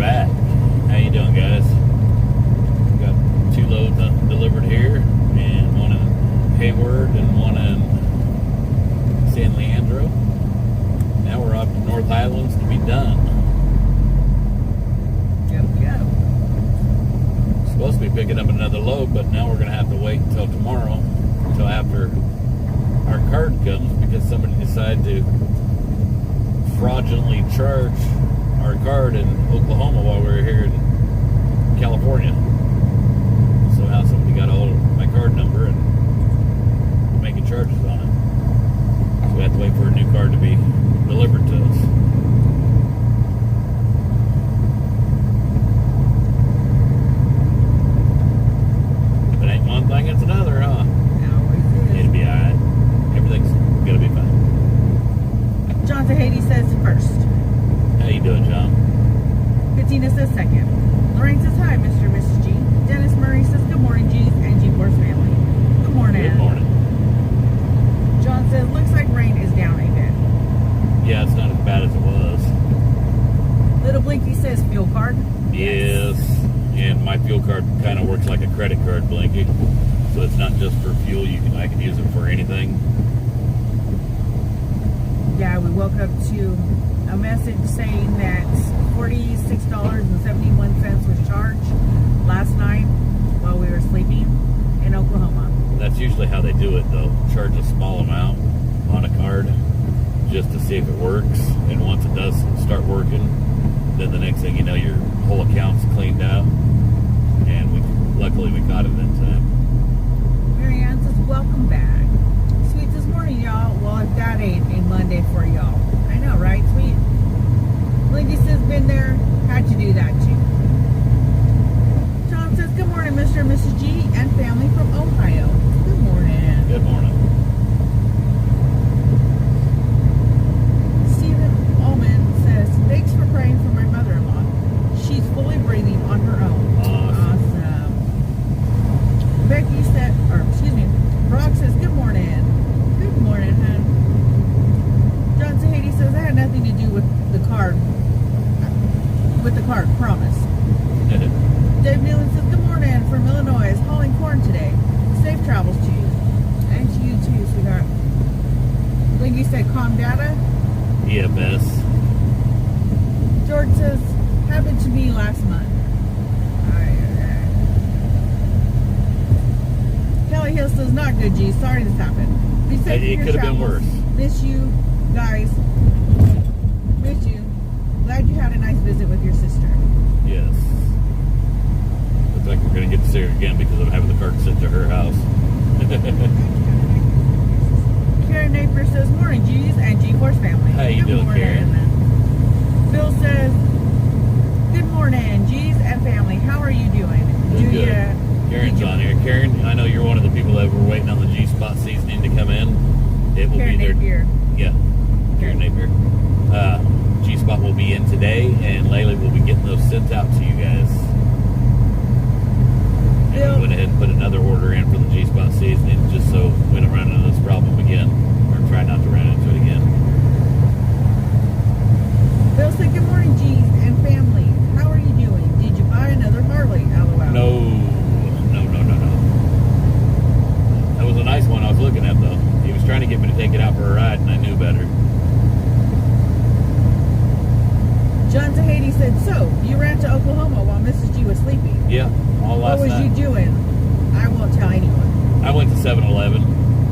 back. How you doing, guys? Got 2 loads delivered here, and one in Hayward and one in San Leandro. Now we're off to North Highlands to be done. Yep. Supposed to be picking up another load, but now we're going to have to wait until tomorrow, until after our card comes, because somebody decided to fraudulently charge our card in Oklahoma while we were here in California. Somehow somebody got a hold of my card number and making charges on it. So we have to wait for a new card to be delivered to us. If it ain't one thing, it's another, huh? It'll be alright. Everything's gonna be fine. John Tahiti says first. How you doing, John? Bettina says second. Lorraine says hi, Mr. and Mrs. G. Dennis Murray says good morning, G's and G-Force family. Good morning. Good morning. John says looks like rain is down a bit. Yeah, it's not as bad as it was. Little Blinky says fuel card. Yes. And my fuel card kind of works like a credit card, Blinky. So it's not just for fuel. I can use it for anything. Yeah, we woke up to a message saying that $46.71 was charged last night while we were sleeping in Oklahoma. That's usually how they do it, though. Charge a small amount on a card just to see if it works. And once it does start working, then the next thing you know, your whole account's cleaned out. And luckily we caught it in time. Marianne says welcome back. Sweet this morning, y'all. Well, if that ain't a Monday for y'all. I know, right, Sweet? Blinky says been there, had to do that too. John says good morning, Mr. and Mrs. G and family from Ohio. Good morning. Good morning. Stephen Ullman says thanks for praying for my mother-in-law. She's fully breathing on her own. Awesome. Becky said, Brock says good morning. Good morning, hon. John Tahiti says I had nothing to do with the card. Promise. Dave Newland says good morning from Illinois. Is hauling corn today. Safe travels to you. And to you too, sweetheart. Blinky said calm data. Yeah, Bess. George says happened to me last month. Kelly Hill says not good, G. Sorry this happened. Be safe in It your could have been travels. worse. Miss you guys. Miss you. Glad you had a nice visit with your sister. Yes. Looks like we're going to get to see her again because I'm having the card sent to her house. Karen Napier says morning, G's and G-Force family. How you doing, Karen? Phil says good morning, G's and family. How are you doing? Good. Karen's on here. Karen, I know you're one of the people that were waiting on the G-Spot seasoning to come in. It will Karen be there. Napier. Yeah, Karen Napier. G-Spot will be in today, and Layla will be getting those sent out to you guys. And we went ahead and put another order in for the G-Spot seasoning just so we don't run into this problem again, or try not to run into it again. Bill said good morning, G's and family. How are you doing? Did you buy another Harley? LOL. No. That was a nice one I was looking at, though. He was trying to get me to take it out for a ride, and I knew better. John Tahiti said, so, you ran to Oklahoma while Mrs. G was sleeping. Yeah, all last night. What was you doing? I won't tell anyone. I went to 7-Eleven,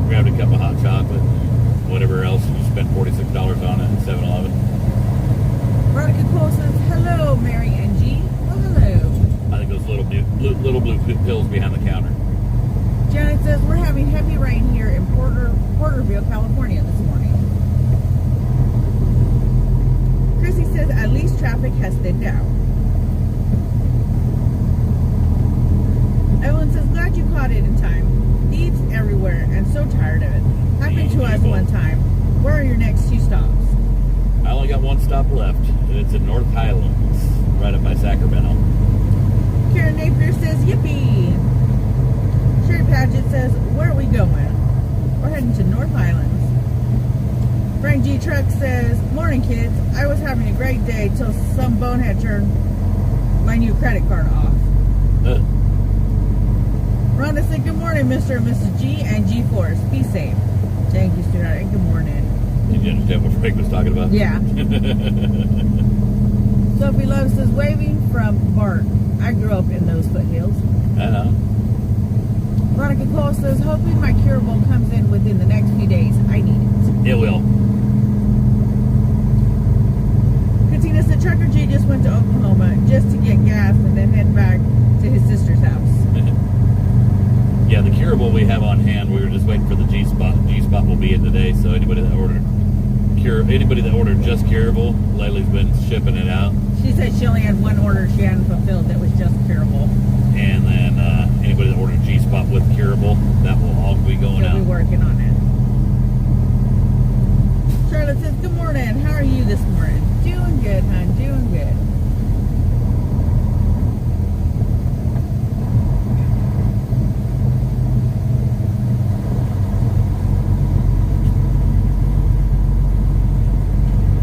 grabbed a cup of hot chocolate, whatever else. You spent $46 on it at 7-Eleven. Veronica Cole says, hello, Mary and G. Well, hello. I think those little blue pills behind the counter. Janet says, we're having heavy rain here in Porterville, California this morning. Chrissy says, at least traffic has thinned out. Evelyn says, glad you caught it in time. Thieves everywhere and so tired of it. Happened to us one time. Where are your next 2 stops? I only got 1 stop left, and it's in North Highlands, right up by Sacramento. Karen Napier says, yippee. Sherry Paget says, where are we going? We're heading to North Highlands. Frank G. Truck says, morning kids. I was having a great day till some bonehead turned my new credit card off. Uh, Rhonda said, good morning, Mr. and Mrs. G and G-Force. Be safe. Thank you, sweetheart, and good morning. did you understand what Frank was talking about? Yeah. Sophie Love says, waving from Bart. I grew up in those foothills. I know. Veronica Cole says, hoping my curable comes in within the next few days. I need it. It will. Katina said, Trucker G just went to Oklahoma just to get gas and then head back to his sister's house. Yeah, the curable we have on hand, we were just waiting for the G-Spot. G-Spot will be in today, so anybody that ordered just curable, Laylee's been shipping it out. She said she only had one order she hadn't fulfilled that was just curable. And then anybody that ordered G-Spot with curable, that will all be going She'll out. be working on it. Charlotte says, good morning. How are you this morning? Doing good, hon. Doing good.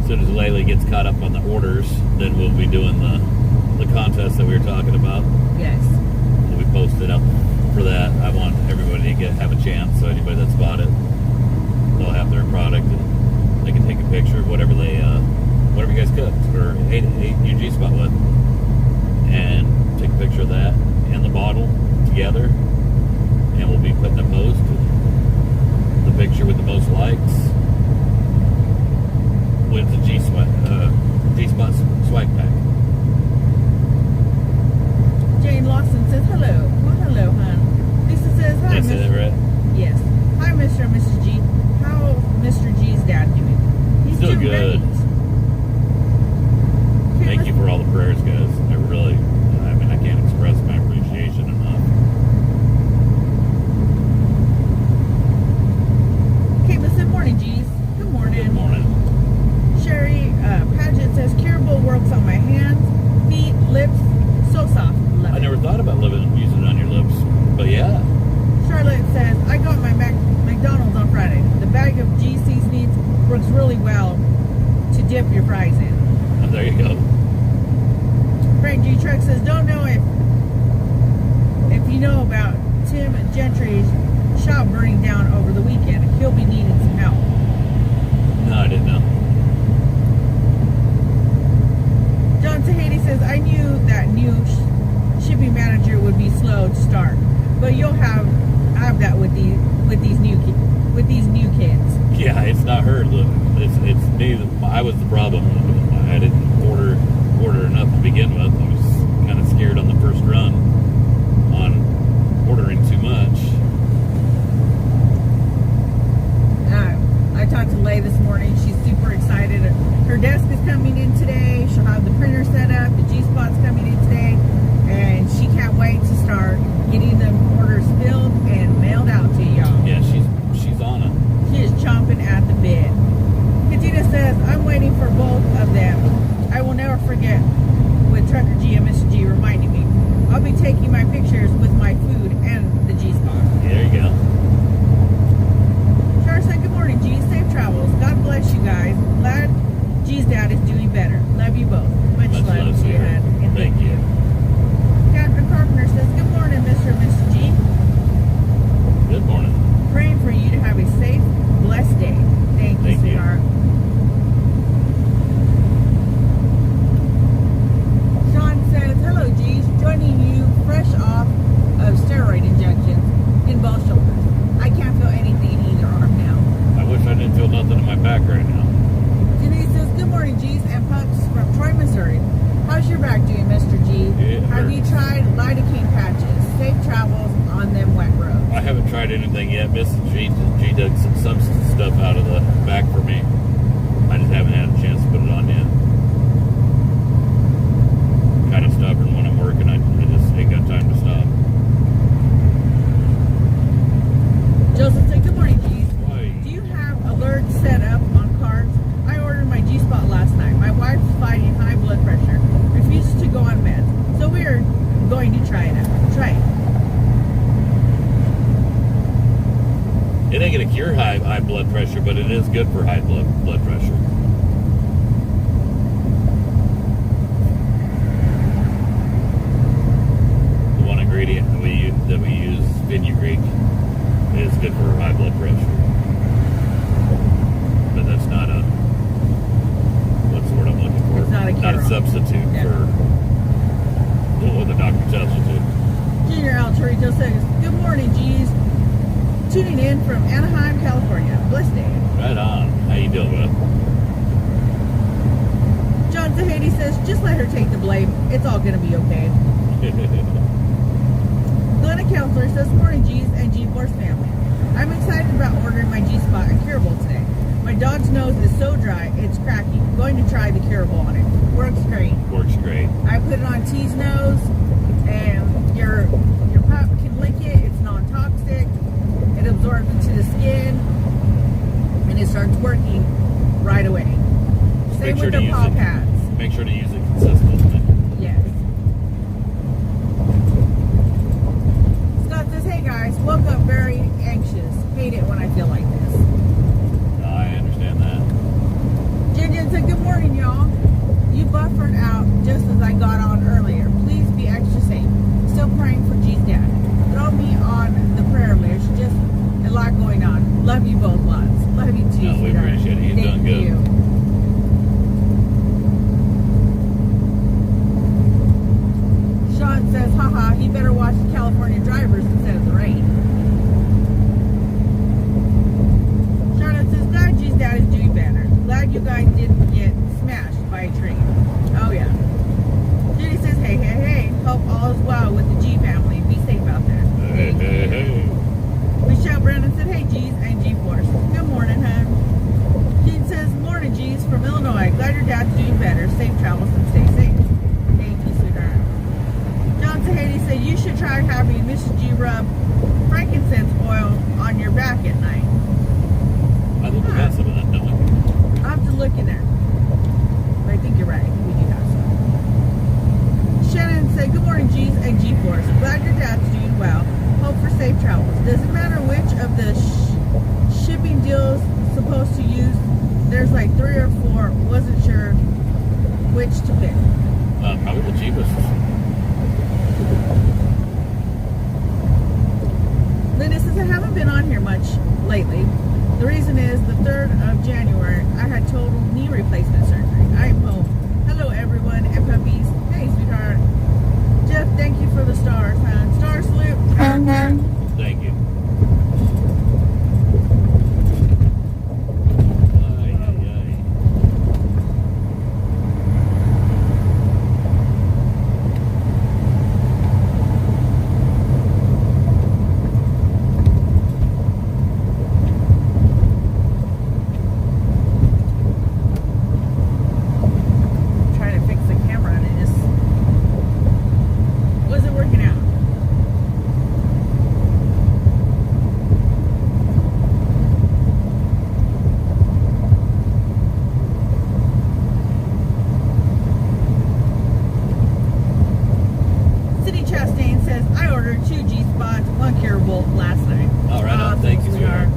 As soon as Laylee gets caught up on the orders, then we'll be doing the contest that we were talking about. Yes. We'll be posted up for that. I want everybody to have a chance, so anybody that's bought it, they'll have their product and they can take a picture of whatever you guys cooked or ate your G-Spot with, and take a picture of that and the bottle together, and we'll be putting a post, the picture with the most likes with the G-Spot swag pack. Jane Lawson says, hello. Well, hello, hon. Lisa says, hi, Did I say that right? Yes. Hi, Mr. and Mrs. G. How Mr. G's dad doing? He's Still doing good. great. Thank you for all the prayers, guys. I can't express my appreciation enough. Caitlin said, morning, G's. Good morning. Good morning. Sherry Paget says, curable works on my hands, feet, lips, so soft. Love I it. never thought about using it on your lips, but yeah. Charlotte says, I got my McDonald's on Friday. The bag of G seasonings works really well to dip your fries in. Oh, there you go. Frank G. Truck says, don't know if you know about Tim Gentry's shop burning down over the weekend. He'll be needing some help. No, I didn't know. John Tahiti says, I knew that new shipping manager would be slow to start, but you'll have that with these new kids. Yeah, it's not her. Look, it's me. I was the problem. I didn't order enough to begin with. I was kind of scared on the first run on ordering too much. I talked to Lay this morning. She's super excited. Her desk is coming in today. She'll have the printer set up. The G-Spot's coming in today. And she can't wait to start getting the orders filled and mailed out to y'all. Yeah, she's on it. She is chomping at the bit. Katina says, I'm waiting for both of them. I will never forget with Trucker G and Mr. G reminding me. I'll be taking my pictures with my food and the G-Spot. There you go. Char said, good morning, G. Safe travels. God bless you guys. Glad G's dad is doing better. Love you both. Much love to you, sweetheart. hon. And Thank you. Captain Carpenter says, good morning, Mr. and Mrs. G. Good morning. Praying for you to have a safe, blessed day. Thank you, Thank you. sweetheart. Sean says, hello, G's. Joining you fresh off of steroid injections in both shoulders. I can't feel anything in either arm now. I wish I didn't feel nothing in my back right now. Denise says, good morning, G's and pups from Troy, Missouri. How's your back doing, Mr. G? It Have you hurts. tried lidocaine patches? Safe travels on them wet roads. I haven't tried anything yet. Mrs. G dug some stuff out of the back for me. I just haven't had a chance to put it on yet. Kind of stubborn when I'm working. I just ain't got time to stop. Joseph said, good morning, G's. Why? Do you have alerts set up on cards? I ordered my G-Spot last night. My wife's fighting high blood pressure, refuses to go on meds. So we're going to try it out. Try it. It ain't gonna cure high blood pressure, but it is good for high blood pressure. ingredient that we use, fenugreek, is good for high blood pressure. But that's not a, what's the word I'm looking for? It's not a cure-all. substitute Yeah. for what the doctor tells you to. Junior El Torito says, good morning, G's. Tuning in from Anaheim, California. Blessed day. Right on. How you doing, bud? John Zahedi says, just let her take the blame. It's all going to be okay. Glenna Counselor says, morning, G's and G-Force family. I'm excited about ordering my G-Spot and Curable today. My dog's nose is so dry, it's cracking. I'm going to try the Curable on it. Works great. Works great. I put it on T's nose, and your pup can lick it. It's non-toxic. It absorbs into the skin, and it starts working right away. Same with the paw pads. Make sure to use it consistently. Yes. Scott says, hey guys, woke up very anxious. Hate it when I feel like this. I understand that. Jen said, good morning, y'all. You buffered out just as I got on earlier. Please be extra safe. Still praying for G's dad. Throw me on the prayer list. Just a lot going on. Love you both lots. Love you too, No, we sweetheart. appreciate it. You've Thank done good. you. Sean says, haha, he better watch the California drivers instead of the rain. Charlotte says, glad G's dad is doing better. Glad you guys didn't get smashed by a train. Oh yeah. Judy says, hey, hey, hey. Hope all is well with the G family. Be safe out there. Hey, Thank hey, you. hey. Michelle Brandon said, hey, G's and G-Force. Good morning, hun. Jean says, morning, G's from Illinois. Glad your dad's doing better. Safe travels and stay safe. Thank you, sweetheart. John Zahedi said, you should try having Mrs. G rub frankincense oil on your back at night. I think we got some of that, don't we? I'll have to look in there. But I think you're right. I think we do have some. Shannon said, good morning, G's and G-Force. Glad your dad's doing well. Hope for safe travels. Does it matter which of the shipping deals supposed to use? There's like 3 or 4. Wasn't sure which to pick. Probably the cheapest. Linda says, I haven't been on here much lately. The reason is the 3rd of January, I had total knee replacement surgery. I am home. Hello, everyone, and puppies. Hey, sweetheart. Jeff, thank you for the stars, hon. Star salute. Thank you. Ay, ay, ay. Trying to fix the camera, and it just wasn't working out. City Chastain says, I ordered 2 G-Spots, 1 Curable last night. All right, Awesome, thank you, sweetheart.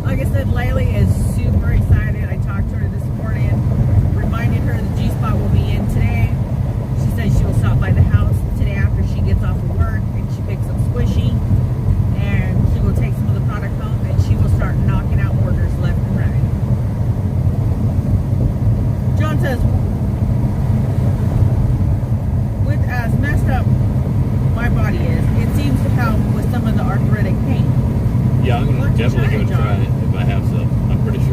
Like I said, Laylee is super excited. I talked to her this morning, reminded her the G-Spot will be in today. She said she will stop by the house today after she gets off of work and she picks up Squishy, and she will take some of the product home and she will start knocking out orders left and right. John says, with as messed up my body is, it seems to help with some of the arthritic pain. Yeah, I'm Why don't you definitely try it, going to try John? it if I have some. I'm pretty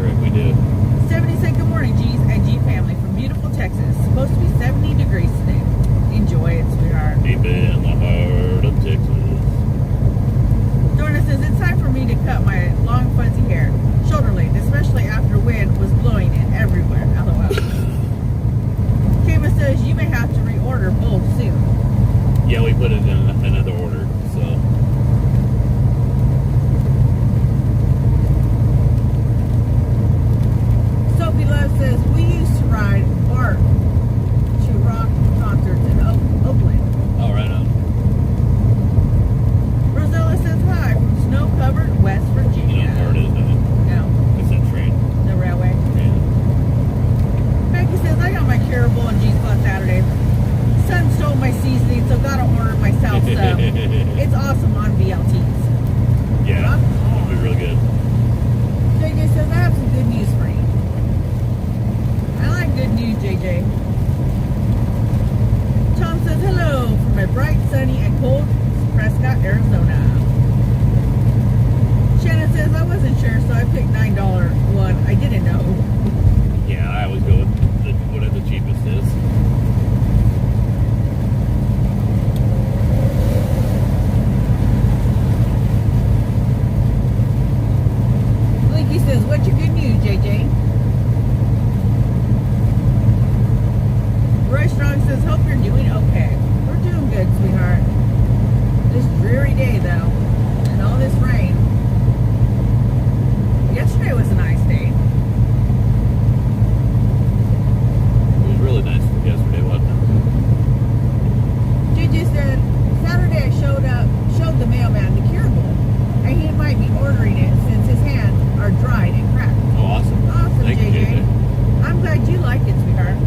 JJ. Roy Strong says, hope you're doing okay. We're doing good, sweetheart. This dreary day, though, and all this rain. Yesterday was a nice day. It was really nice yesterday, wasn't it? JJ said, Saturday I showed the mailman the curable, and he might be ordering it since his hands are dried and cracked. Oh, awesome. Awesome, Thank you, JJ. JJ. I'm glad you like it, sweetheart.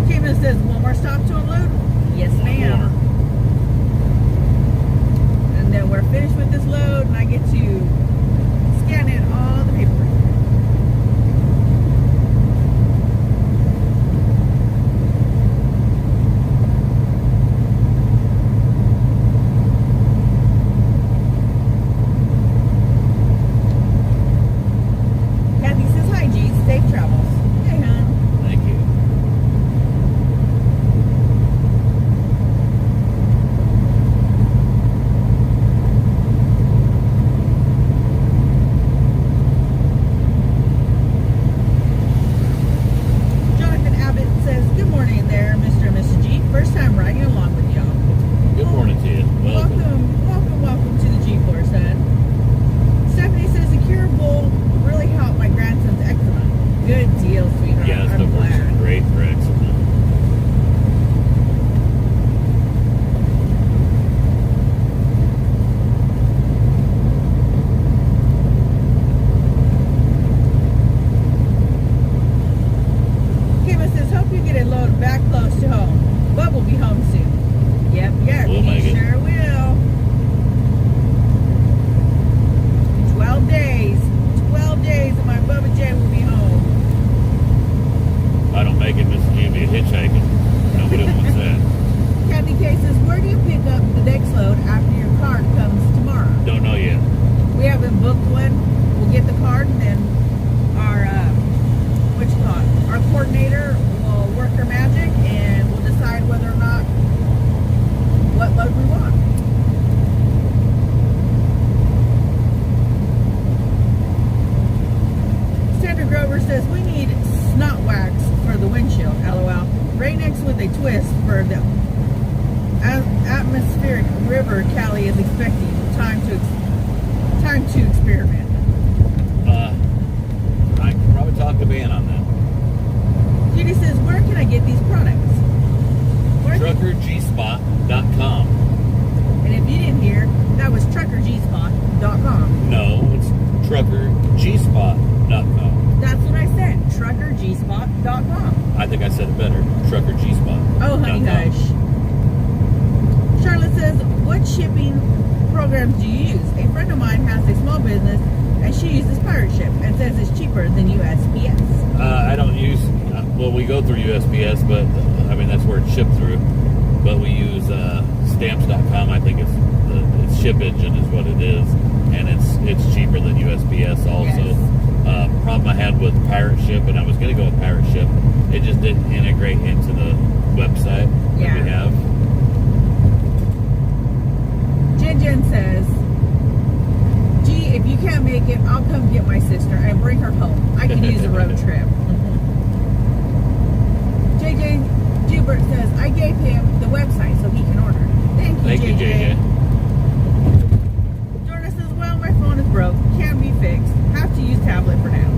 Tina says, one more stop to unload? Yes, One ma'am. more. And then we're finished with this load, and I get to scan in all the paperwork. Kathy says, hi, G. Safe travels. Hey, hon. Thank you. Jonathan Abbott says, good morning there, Mr. and Mrs. G. First time riding along with y'all. Good morning to you. Welcome to the G-Force, son. Stephanie says the curable really helped my grandson's eczema. Good deal, sweetheart. Yeah, I'm stuff works glad. great for eczema. Kima says, hope you get a load back close to home. Bub will be home soon. Yep, We'll he make it. sure will. 12 days. 12 days and my Bubba J will be home. If I don't make it, Mr. G will be hitchhiking. Nobody wants that. Kathy K says, where do you pick up the next load after your card comes tomorrow? Don't know yet. We haven't booked one. We'll get the card, and then our our coordinator will work her magic, and we'll decide whether or not what load we want. Sandra Grover says we need snot wax for the windshield. LOL. Rain-X with a twist for the atmospheric river Callie is expecting. Time to experiment. I can probably talk to Ben on that. Judy says, where can I get these products? Where TruckerGspot.com. And if you didn't hear, that was truckergspot.com. No, it's TruckerGspot.com. That's what I said, truckergspot.com. I think I said it better. TruckerGspot. Oh, honey hush. Charlotte says, what shipping programs do you use? A friend of mine has a small business, and she uses Pirate Ship and says it's cheaper than USPS. I don't use, well, we go through USPS, but I mean, that's where it's shipped through. But we use stamps.com. I think it's Ship Engine is what it is. And it's cheaper than USPS also. Yes. Problem I had with Pirate Ship, and I was going to go with Pirate Ship, it just didn't integrate into the website that we have. Jen says, gee, if you can't make it, I'll come get my sister and bring her home. I can use a road trip. JJ Jubert says, I gave him the website so he can order. Thank you, JJ. Jordan says, well, my phone is broke. Can't be fixed. Have to use tablet for now.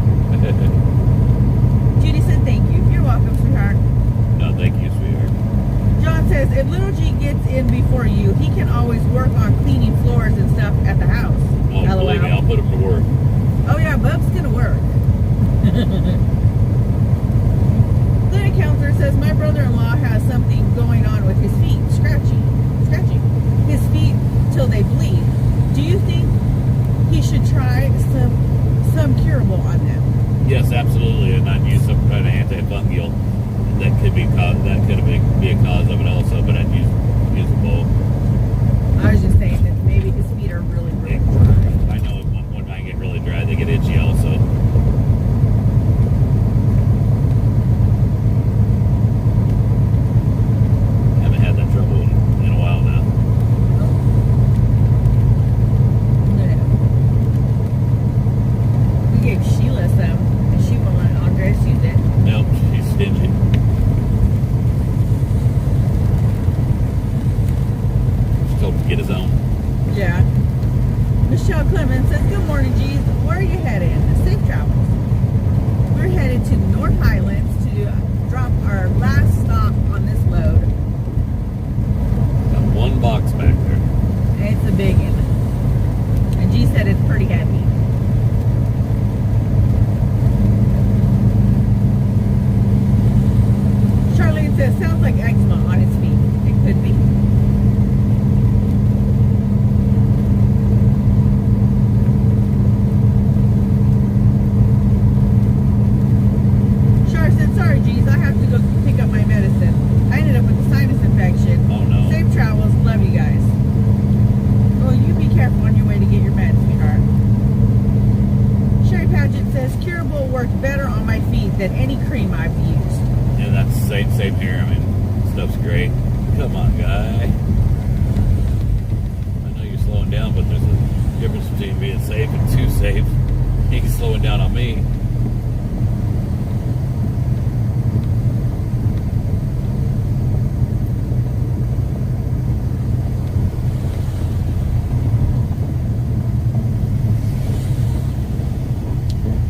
Judy said, thank you. You're welcome, sweetheart. No, thank you, sweetheart. John says, if little G gets in before you, he can always work on cleaning floors and stuff at the house. Oh, believe me, I'll put him to work. Oh yeah, Bub's gonna work. Clinic counselor says, my brother-in-law has something going on with his feet, scratching his feet till they bleed. Do you think he should try some curable on them? Yes, absolutely, and not use some kind of antifungal that could be a cause. That could be a cause of it also, but I'd use a bowl. I was just saying that maybe his feet are really, really dry. I know when I get really dry, they get itchy also. Haven't had that trouble in a while now. We gave Sheila some, and she won't let Andres use it. Nope, she's stingy. She told him to get his own. Yeah. Michelle Clemens says, good morning, G's. Where are you headed? Safe travels. We're headed to North Highlands to drop our last stop on this load. Got one box back there. And it's a big one. And G said it's pretty heavy. Charlene says, sounds like eczema on his feet. It could be. Char said, sorry, G's, I have to go pick up my medicine. I ended up with a sinus infection. Oh no. Safe travels. Love you guys. Well, you be careful on your way to get your meds, sweetheart. Sherry Paget says, Curable works better on my feet than any cream I've used. Yeah, that's same here. I mean, stuff's great. Come on, guy. I know you're slowing down, but there's a difference between being safe and too safe. He's slowing down on me.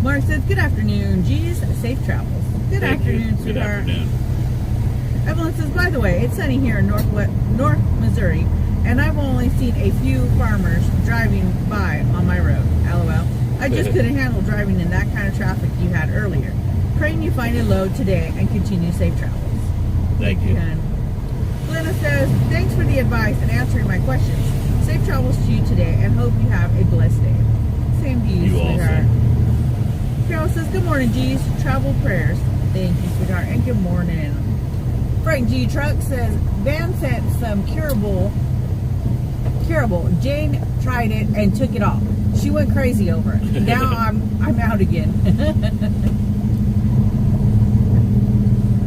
Mark says, good afternoon, G's. Safe travels. Good Thank afternoon, you. Good sweetheart. afternoon. Evelyn says, by the way, it's sunny here in North Missouri, and I've only seen a few farmers driving by on my road. LOL. I just couldn't handle driving in that kind of traffic you had earlier. Praying you find a load today and continue safe travels. Thank you. And Glenna says, thanks for the advice and answering my questions. Safe travels to you today and hope you have a blessed day. Same to you, You sweetheart. also. Carol says, good morning, G's. Travel prayers. Thank you, sweetheart. And good morning. Frank G. Truck says, Van sent some curable. Jane tried it and took it off. She went crazy over it. Now I'm out again.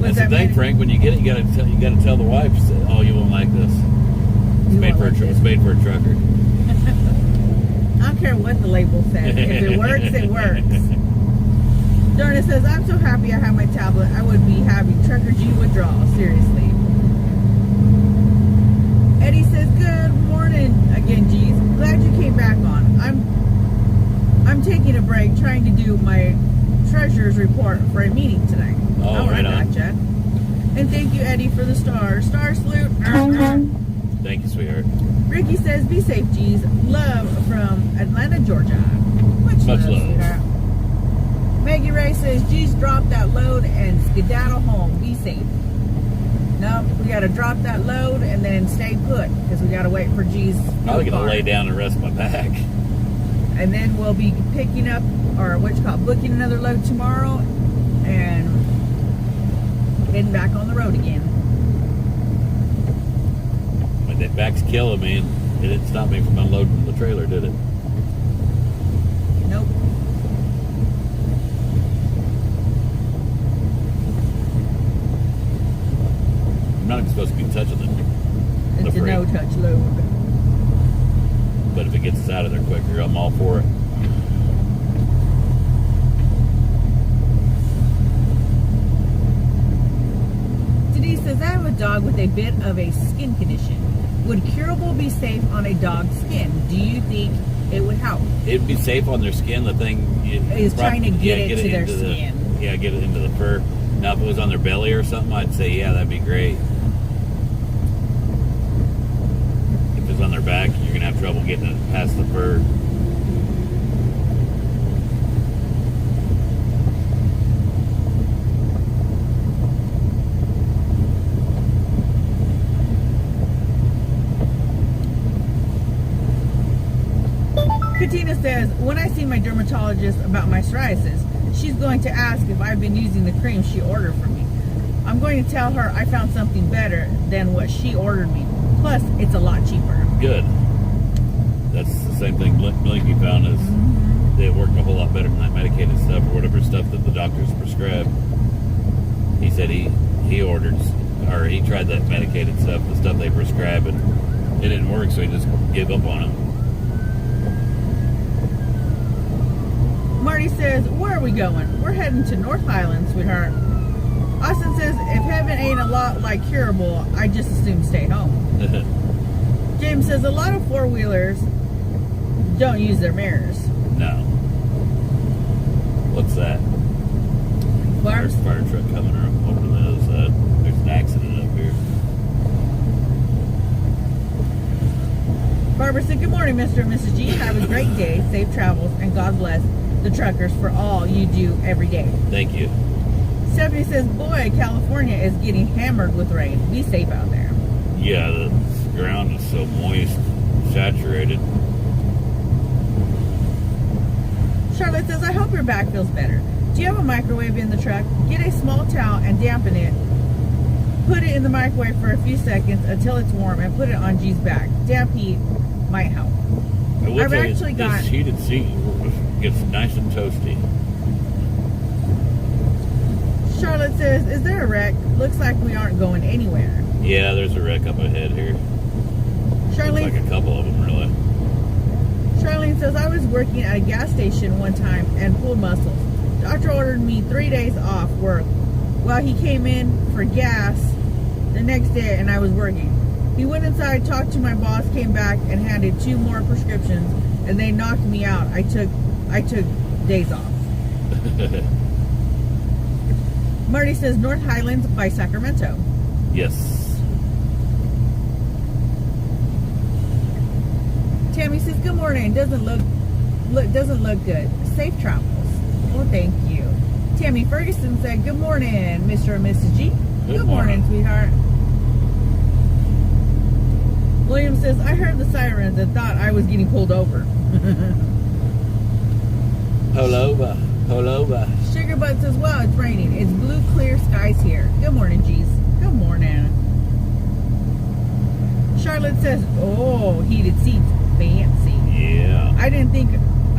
That's the thing, Frank. When you get it, you gotta tell the wife, "Oh, you won't like this. It's made for a trucker." I don't care what the label says. If it works, it works. Darna says, I'm so happy I have my tablet. I would be having Trucker G withdrawal. Seriously. Eddie says, good morning again, G's. Glad you came back on. I'm taking a break trying to do my treasurer's report for a meeting tonight. Oh, right on. Gotcha. And thank you, Eddie, for the star. Star salute. Thank you, sweetheart. Ricky says, be safe, G's. Love from Atlanta, Georgia. Much love, sweetheart. Maggie Ray says, G's, drop that load and skedaddle home. Be safe. No, we got to drop that load and then stay put because we got to wait for G's. Probably going to lay down and rest my back. And then we'll be picking up, or what you call it, booking another load tomorrow and heading back on the road again. But that back's killing me. It didn't stop me from unloading the trailer, did it? Nope. I'm not even supposed to be touching the It's a freight. no-touch load. But if it gets us out of there quicker, I'm all for it. Denise says, I have a dog with a bit of a skin condition. Would Curable be safe on a dog's skin? Do you think it would help? It'd be safe on their skin. The thing Is trying to get it to their skin. Yeah, get it into the fur. Now, if it was on their belly or something, I'd say, yeah, that'd be great. If it's on their back, you're going to have trouble getting it past the fur. Katina says, when I see my dermatologist about my psoriasis, she's going to ask if I've been using the cream she ordered for me. I'm going to tell her I found something better than what she ordered me. Plus, it's a lot cheaper. Good. That's the same thing Blinky found is it worked a whole lot better than that medicated stuff or whatever stuff that the doctors prescribed. He said he ordered, or he tried that medicated stuff, the stuff they prescribe, and it didn't work, so he just gave up on it. Marty says, where are we going? We're heading to North Highland, sweetheart. Austin says, if heaven ain't a lot like curable, I just assume stay home. James says, a lot of four-wheelers don't use their mirrors. No. What's that? There's a fire truck coming over to the other side. There's an accident up here. Barbara said, good morning, Mr. and Mrs. G. Have a great day, safe travels, and God bless the truckers for all you do every day. Thank you. Stephanie says, boy, California is getting hammered with rain. Be safe out there. Yeah, the ground is so moist, saturated. Charlotte says, I hope your back feels better. Do you have a microwave in the truck? Get a small towel and dampen it. Put it in the microwave for a few seconds until it's warm and put it on G's back. Damp heat might help. I've actually got... This heated seat gets nice and toasty. Charlotte says, is there a wreck? Looks like we aren't going anywhere. Yeah, there's a wreck up ahead here. Charlene, Looks like a couple of them, really. Charlene says, I was working at a gas station one time and pulled muscles. Doctor ordered me 3 days off work. Well, he came in for gas the next day and I was working. He went inside, talked to my boss, came back and handed 2 more prescriptions and they knocked me out. I took days off. Marty says North Highlands by Sacramento. Yes. Tammy says, good morning. Doesn't look good. Safe travels. Well, thank you. Tammy Ferguson said, good morning, Mr. and Mrs. G. Good morning, sweetheart. William says, I heard the sirens and thought I was getting pulled over. Pull over. Sugar Butt says, well, it's raining. It's blue, clear skies here. Good morning, G's. Good morning. Charlotte says, oh, heated seats. Fancy. Yeah. I didn't think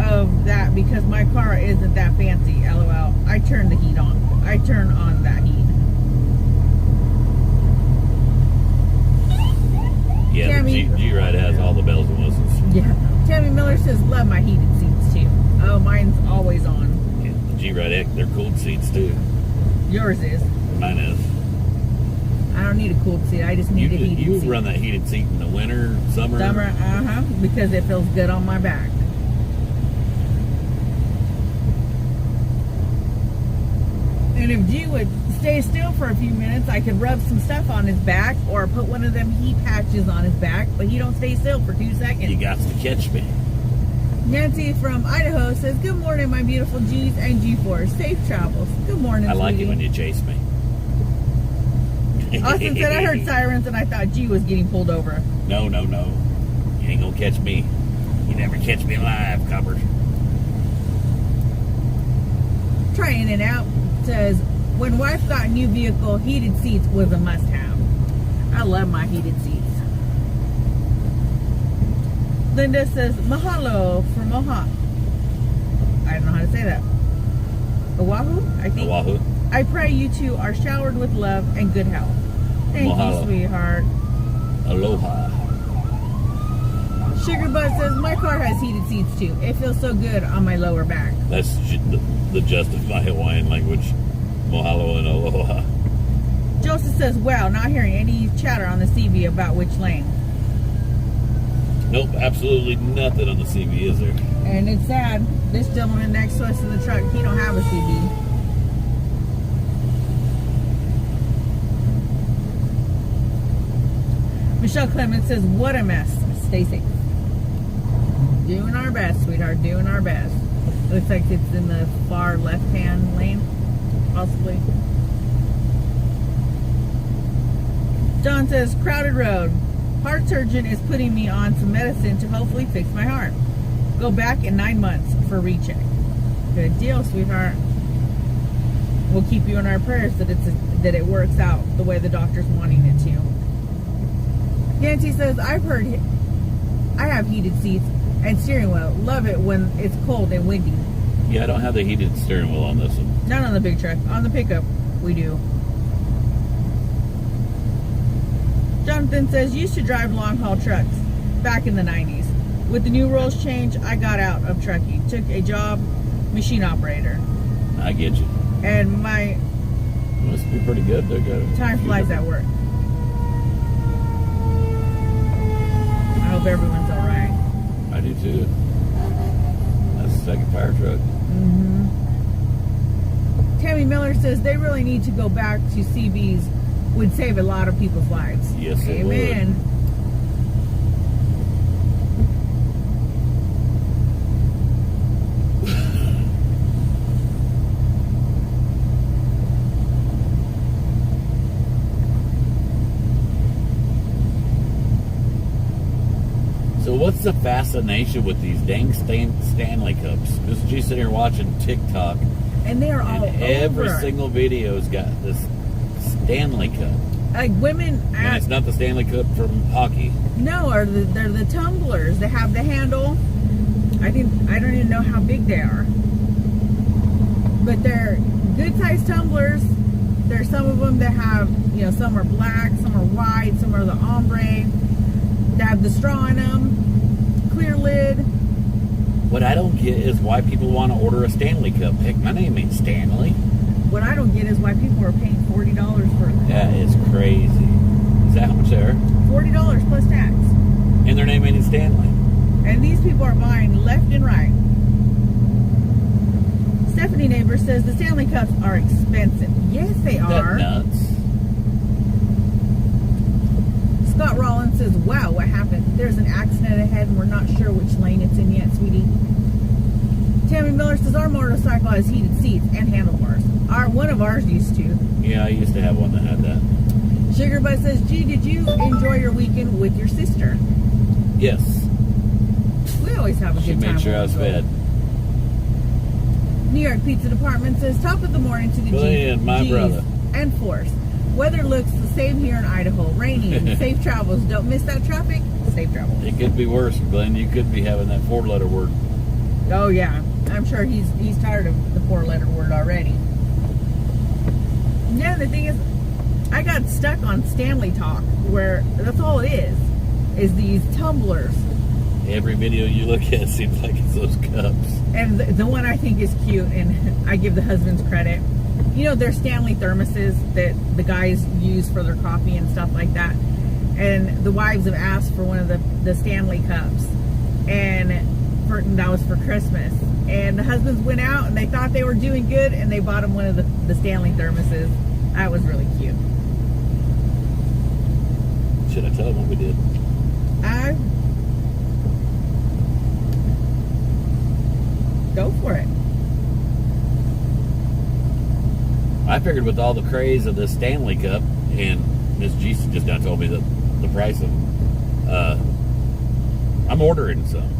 of that because my car isn't that fancy. LOL. I turn the heat on. I turn on that heat. Yeah, Tammy, the G-Ride has all the bells and whistles. Yeah. Tammy Miller says, love my heated seats too. Oh, mine's always on. Yeah, the G-Ride, they're cooled seats too. Yours is. Mine is. I don't need a cooled seat. I just need a heated seat. You run that heated seat in the winter, summer. Because it feels good on my back. And if G would stay still for a few minutes, I could rub some stuff on his back or put one of them heat patches on his back, but he don't stay still for 2 seconds. You got to catch me. Nancy from Idaho says, good morning, my beautiful G's and G4. Safe travels. Good morning, I like sweetie. it when you chase me. Austin said, I heard sirens and I thought G was getting pulled over. No. You ain't gonna catch me. You never catch me alive, coppers. Try In and Out says, when wife got new vehicle, heated seats was a must-have. I love my heated seats. Linda says, mahalo from Oahu. I don't know how to say that. Oahu, I think. Oahu. I pray you two are showered with love and good health. Thank Mahalo. you, sweetheart. Aloha. Sugar Bud says, my car has heated seats too. It feels so good on my lower back. That's the gist of my Hawaiian language. Mahalo and aloha. Joseph says, wow, not hearing any chatter on the CB about which lane. Nope, absolutely nothing on the CB, is there? And it's sad. This gentleman next to us in the truck, he don't have a CB. Michelle Clemens says, what a mess. Stay safe. Doing our best, sweetheart. Doing our best. Looks like it's in the far left-hand lane, possibly. John says, crowded road. Heart surgeon is putting me on some medicine to hopefully fix my heart. Go back in 9 months for recheck. Good deal, sweetheart. we'll keep you in our prayers that that it works out the way the doctor's wanting it to. Nancy says, I've heard I have heated seats and steering wheel. Love it when it's cold and windy. Yeah, I don't have the heated steering wheel on this one. Not on the big truck. On the pickup, we do. Jonathan says, used to drive long haul trucks back in the 90s. With the new rules change, I got out of trucking. Took a job, machine operator. I get you. And my Must be pretty good. They're good. time flies at work. I hope everyone's all right. I do too. That's the second fire truck. Tammy Miller says they really need to go back to CBs. Would save a lot of people's lives. Yes, it Amen. So what's the fascination with these dang Stanley Cups? Because she's sitting here watching TikTok, And they are all and every over. single video's got this Stanley Cup. Like women And at it's not the Stanley Cup from hockey. no, or they're the tumblers. They have the handle. I don't even know how big they are, but they're good sized tumblers. There's some of them that have, some are black, some are white, some are the ombre. They have the straw in them, clear lid. What I don't get is why people want to order a Stanley Cup. Heck, my name ain't Stanley. What I don't get is why people are paying $40 for it. That is crazy. Is that how much they are? $40 plus tax. And their name ain't Stanley. And these people are buying left and right. Stephanie Neighbor says the Stanley Cups are expensive. Yes, they Isn't that are. nuts? Scott Rollins says, wow, what happened? There's an accident ahead and we're not sure which lane it's in yet, sweetie. Tammy Miller says our motorcycle has heated seats and handlebars. One of ours used to. Yeah, I used to have one that had that. Sugar Bud says, gee, did you enjoy your weekend with your sister? Yes. We always have a She good time. made sure when I was we go. fed. New York Pizza Department says, top of the morning to the Glenn, my G's brother. and Force. Weather looks the same here in Idaho. Raining. Safe travels. Don't miss that traffic. Safe travels. It could be worse, Glenn. You could be having that 4-letter word. Oh yeah, I'm sure he's tired of the 4-letter word already. Yeah, the thing is, I got stuck on Stanley Talk, where that's all it is these tumblers. Every video you look at seems like it's those cups. And the one I think is cute, and I give the husbands credit. They're Stanley thermoses that the guys use for their coffee and stuff like that. And the wives have asked for one of the Stanley cups, and that was for Christmas. And the husbands went out and they thought they were doing good, and they bought them one of the Stanley thermoses. That was really cute. Should I tell them what we did? Go for it. I figured with all the craze of this Stanley Cup, and Miss G just now told me the price of I'm ordering some.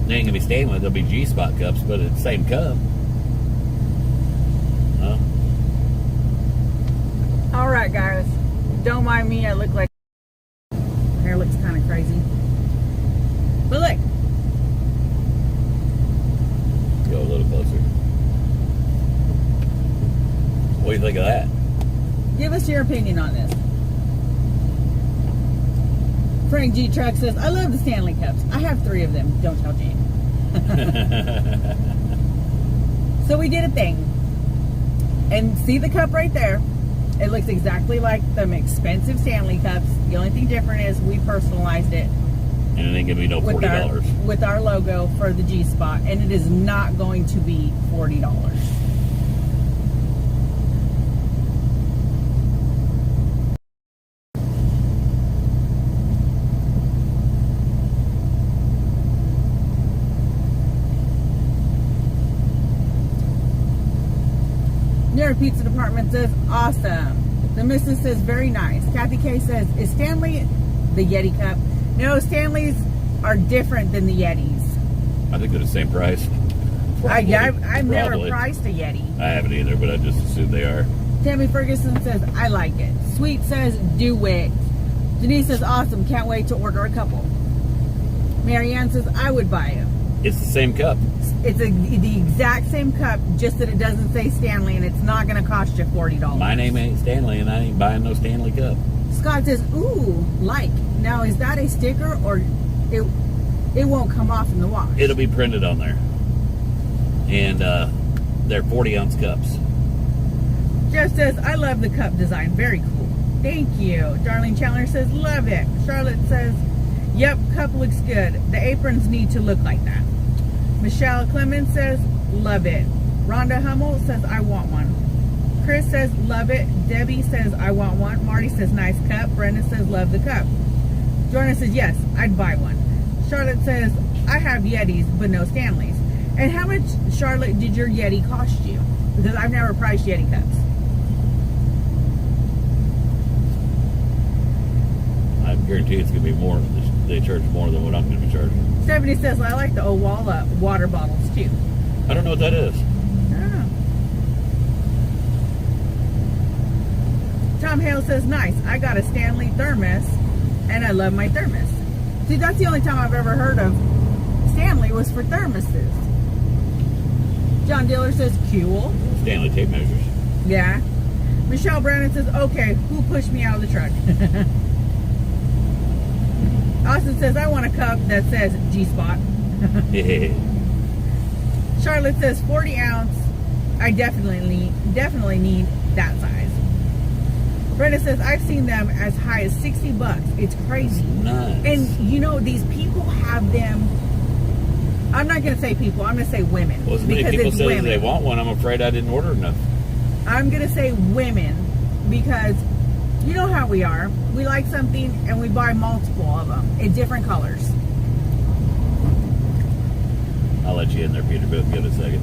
They ain't gonna be Stanley, they'll be G-Spot cups, but it's the same cup. All right, guys. Don't mind me. I look like hair looks kind of crazy. But look. Go a little closer. What do you think of that? Give us your opinion on this. Frank G. Truck says, I love the Stanley Cups. I have 3 of them. Don't tell Jane. So we did a thing. And see the cup right there? It looks exactly like them expensive Stanley Cups. The only thing different is we personalized it And it ain't gonna be no $40. with our logo for the G-Spot. And it is not going to be $40. New York Pizza Department says, awesome. The missus says, very nice. Kathy K says, is Stanley the Yeti cup? No, Stanleys are different than the Yetis. I think they're the same price. I've never Probably. priced a Yeti. I haven't either, but I just assume they are. Tammy Ferguson says, I like it. Sweet says, do it. Denise says, awesome. Can't wait to order a couple. Marianne says, I would buy it. It's the same cup. It's the exact same cup, just that it doesn't say Stanley, and it's not going to cost you $40. My name ain't Stanley, and I ain't buying no Stanley cup. Scott says, ooh, like. Now, is that a sticker, or it won't come off in the wash? It'll be printed on there. And they're 40-ounce cups. Jeff says, I love the cup design. Very cool. Thank you. Darlene Chandler says, love it. Charlotte says, yep, cup looks good. The aprons need to look like that. Michelle Clemens says, love it. Rhonda Hummel says, I want one. Chris says, love it. Debbie says, I want one. Marty says, nice cup. Brenda says, love the cup. Jordan says, yes, I'd buy one. Charlotte says, I have Yetis, but no Stanleys. And how much, Charlotte, did your Yeti cost you? Because I've never priced Yeti cups. I guarantee it's going to be more. They charge more than what I'm going to be charging. Stephanie says, I like the Owala water bottles too. I don't know what that is. I don't know. Tom Hale says, nice. I got a Stanley thermos, and I love my thermos. See, that's the only time I've ever heard of Stanley was for thermoses. John Diller says, cool. Stanley tape measures. Yeah. Michelle Brandon says, okay, who pushed me out of the truck? Austin says, I want a cup that says G-Spot. Charlotte says, 40 ounce. I definitely need that size. Brenda says, I've seen them as high as $60. It's crazy. Nice. And you know, these people have them. I'm not going to say people. I'm going to say women. Well, as many people say they want one, I'm afraid I didn't order enough. I'm going to say women because you know how we are. We like something and we buy multiple of them in different colors. I'll let you in there, Peterbilt, in a second.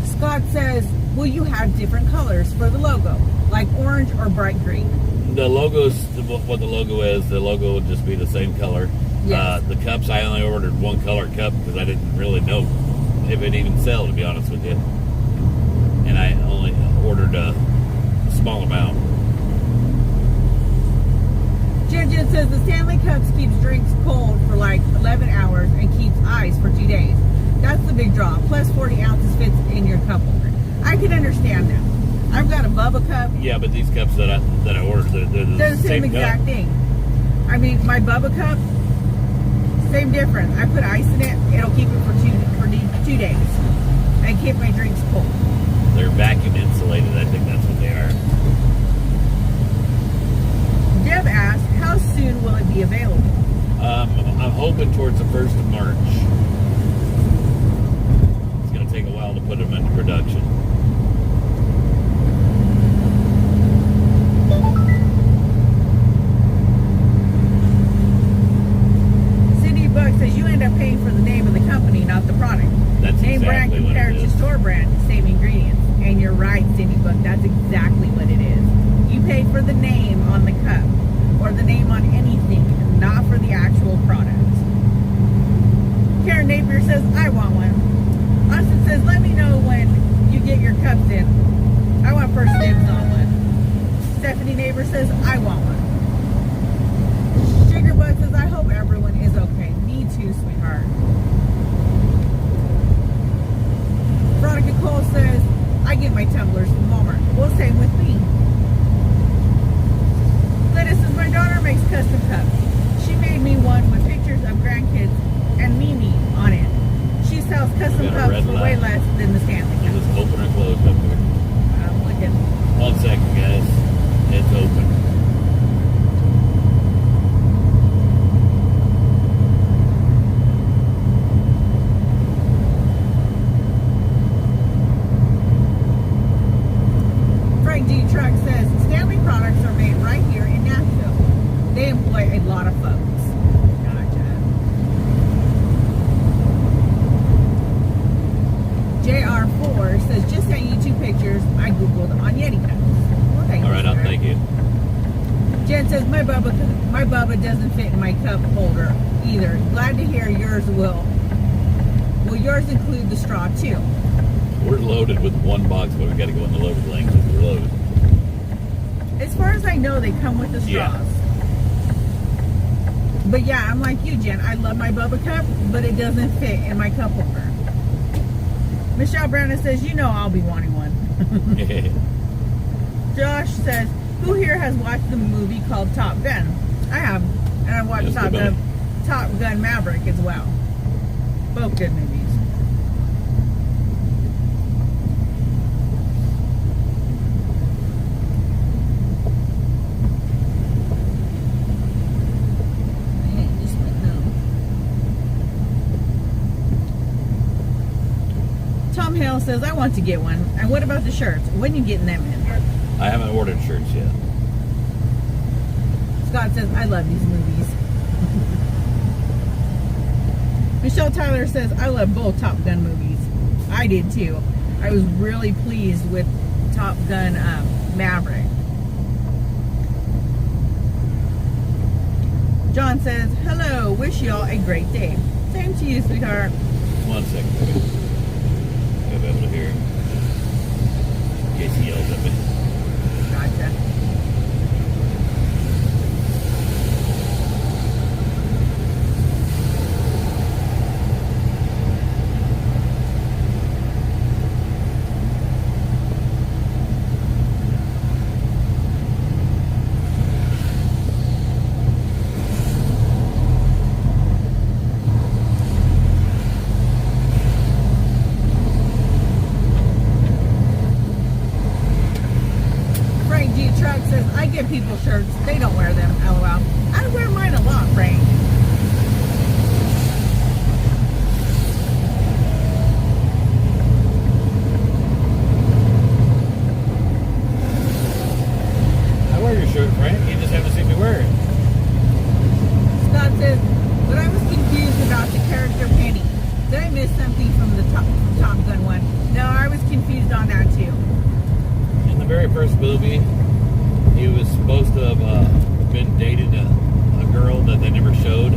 Scott says, will you have different colors for the logo? Like orange or bright green? The logo's what the logo is. The logo will just be the same color. Yes. The cups, I only ordered one color cup because I didn't really know if it even sell, to be honest with you. And I only ordered a small amount. Jen says the Stanley Cups keeps drinks cold for like 11 hours and keeps ice for 2 days. That's the big draw. Plus 40 ounces fits in your cup holder. I can understand that. I've got a Bubba cup. Yeah, but these cups that I ordered, they're the same exact thing. I mean, my Bubba cup, same difference. I put ice in it. It'll keep it for 2 days and keep my drinks cold. They're vacuum insulated. I think that's what they are. Deb asked, how soon will it be available? I'm hoping towards the 1st of March. It's going to take a while to put them into production. Cindy Buck says you end up paying for the name of the company, not the product. That's name brand exactly what compared it to is. store brand, same ingredients. And you're right, Cindy Buck, that's exactly what it is. You pay for the name on the cup or the name on anything, not for the actual product. Karen Napier says, I want one. Austin says, let me know when you get your cups in. I want first dibs on one. Stephanie Neighbor says, I want one. Sugar Bud says, I hope everyone is okay. Me too, sweetheart. Veronica Cole says, I get my tumblers from Walmart. Well, same with me. Glennis says, my daughter makes custom cups. She made me one with pictures of grandkids and Mimi on it. She sells custom Got a cups red for light. way less than the Stanley It cup. was open or closed up here. I'm looking. 1 second, guys. It's open. Frank D. Truck says, Stanley products are made right here in Nashville. They employ a lot of folks. Gotcha. JR4 says, just sent you 2 pictures I Googled on Yeti cups. Well, thank All you, right, I'll sir. thank you. Jen says, my Bubba doesn't fit in my cup holder either. Glad to hear yours will. Well, yours include the straw too. We're loaded with one box, but we got to go in the loaded lane because we're loaded. As far as I know, they come with the straws. Yeah. But yeah, I'm like you, Jen. I love my Bubba cup, but it doesn't fit in my cup holder. Michelle Brandon says, you know I'll be wanting one. Josh says, who here has watched the movie called Top Gun? I have. And I've watched Top Gun Maverick as well. Both good movies. Tom Hale says, I want to get one. And what about the shirts? When are you getting them in? I haven't ordered shirts yet. Scott says, I love these movies. Michelle Tyler says, I love both Top Gun movies. I did too. I was really pleased with Top Gun Maverick. John says, hello, wish y'all a great day. Same to you, sweetheart. 1 second. I'll be able to hear him. In case he yells at me. Gotcha. Truck says, I give people shirts. They don't wear them. LOL. I wear mine a lot, Frank. I wear your shirt, Frank. You just haven't seen me wear it. Scott says, but I was confused about the character Penny. Did I miss something from the Top Gun one? No, I was confused on that too. In the very first movie, he was supposed to have been dating a girl that they never showed.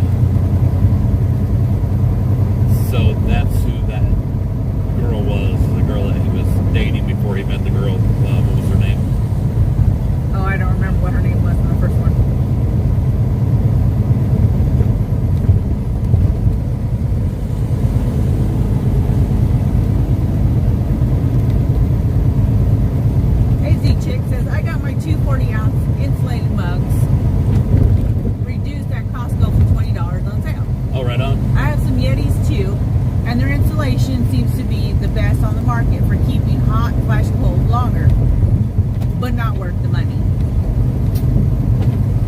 So that's who that girl was. The girl that he was dating before he met the girl. What was her name? Oh, I don't remember what her name was in the first one. Chick says, I got my 2 40-ounce insulated mugs reduced at Costco for $20 on sale. Oh, right on. I have some Yetis too, and their insulation seems to be the best on the market for keeping hot/cold longer, but not worth the money.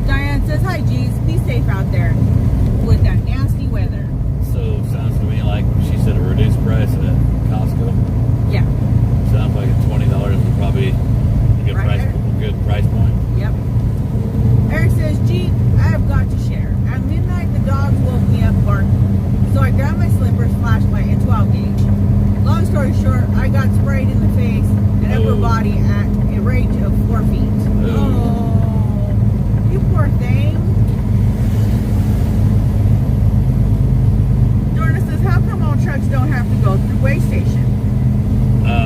Diane says, hi G's, be safe out there with that nasty weather. So, sounds to me like she said a reduced price at Costco. Yeah. Sounds like $20 is probably good price point. Yep. Eric says, gee, I have got to share. At midnight, the dogs woke me up barking. So I grabbed my slippers, flashlight, and 12 gauge. Long story short, I got sprayed in the face and upper body at a range of 4 feet. Oh, you poor thing. Jordan says, how come all trucks don't have to go through weigh station?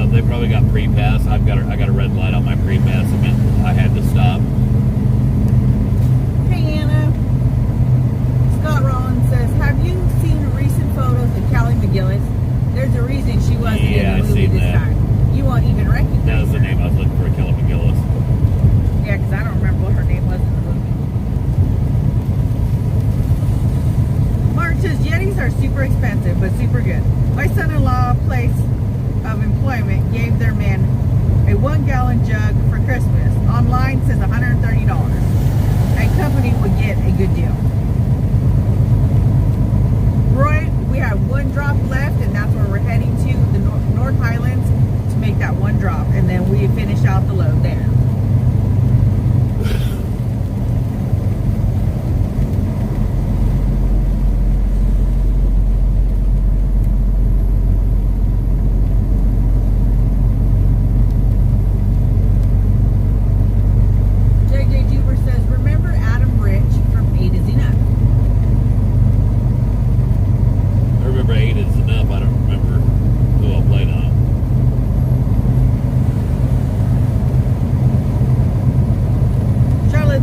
They probably got pre-pass. I got a red light on my pre-pass. It meant I had to stop.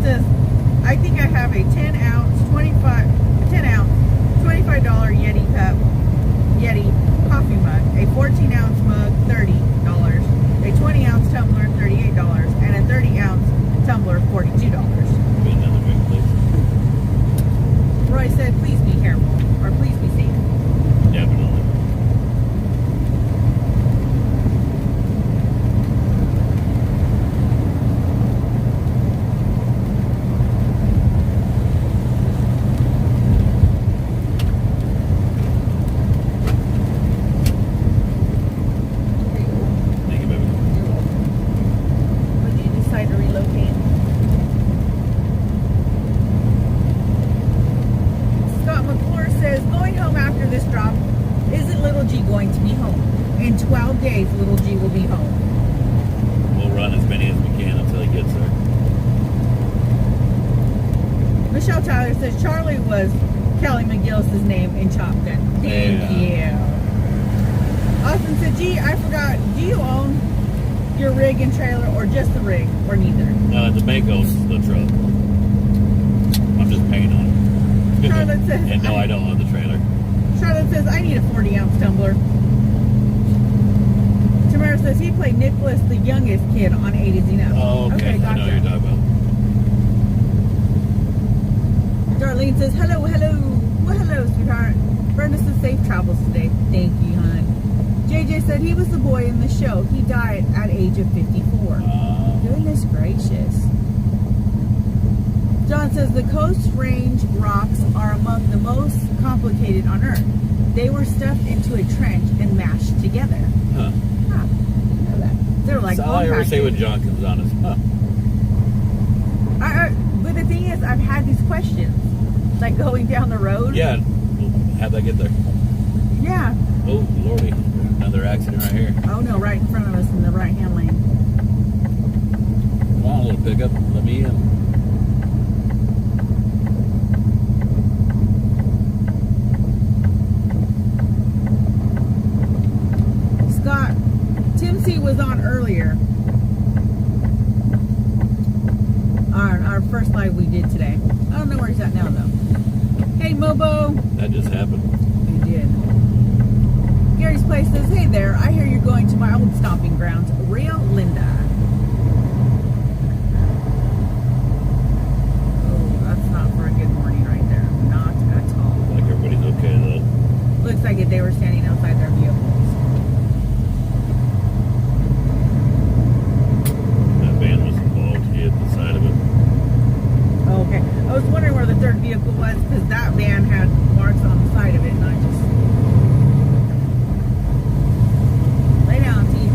says, I think I have a 10 ounce $25 Yeti coffee mug, a 14 ounce mug $30, a 20 ounce tumbler $38, and a 30 ounce tumbler $42. Be another big place. Roy said, please be careful, or please be safe. Definitely. Thank you, baby. When did you decide to relocate? Scott McClure says, going home after this drop, isn't Little G going to be home? In 12 days, Little G will be home. We'll run as many as we can until he gets there. Michelle Tyler says, Charlie was Kelly McGillis' name in Top Gun. Thank you. Austin said, gee, I forgot, do you own your rig and trailer, or just the rig, or neither? The bank owns the truck. I'm just paying on it. Charlotte says, And no, I don't own the trailer. Charlotte says, I need a 40 ounce tumbler. Tamara says, he played Nicholas, the youngest kid, on A to Z Now. Oh, okay. I know what you're talking about. Darlene says, hello, hello. Well, hello, sweetheart. Brenda says, safe travels today. Thank you, hon. JJ said he was the boy in the show. He died at age of 54. Goodness gracious. John says the Coast Range rocks are among the most complicated on Earth. They were stuffed into a trench and mashed together. Huh. Huh. Didn't know that. They're like That's all I ever say compacted. when John comes on is, huh. But the thing is, I've had these questions. Like going down the road. Yeah. How'd that get there? Yeah. Oh, lordy. Another accident right here. Oh no, right in front of us in the right-hand lane. Come on, little pickup. Let me in. Scott, Tim C was on earlier. Our first live we did today. I don't know where he's at now though. Hey Mobo. That just happened. He did. Gary's Place says, hey there, I hear you're going to my old stomping grounds, Rio Linda. Oh, that's not for a good morning right there. Not at all. Like everybody's okay, though. Looks like they were standing outside their vehicles. That van was involved. He hit the side of it. Oh, okay. I was wondering where the third vehicle was because that van had marks on the side of it, and I just... Lay down, T.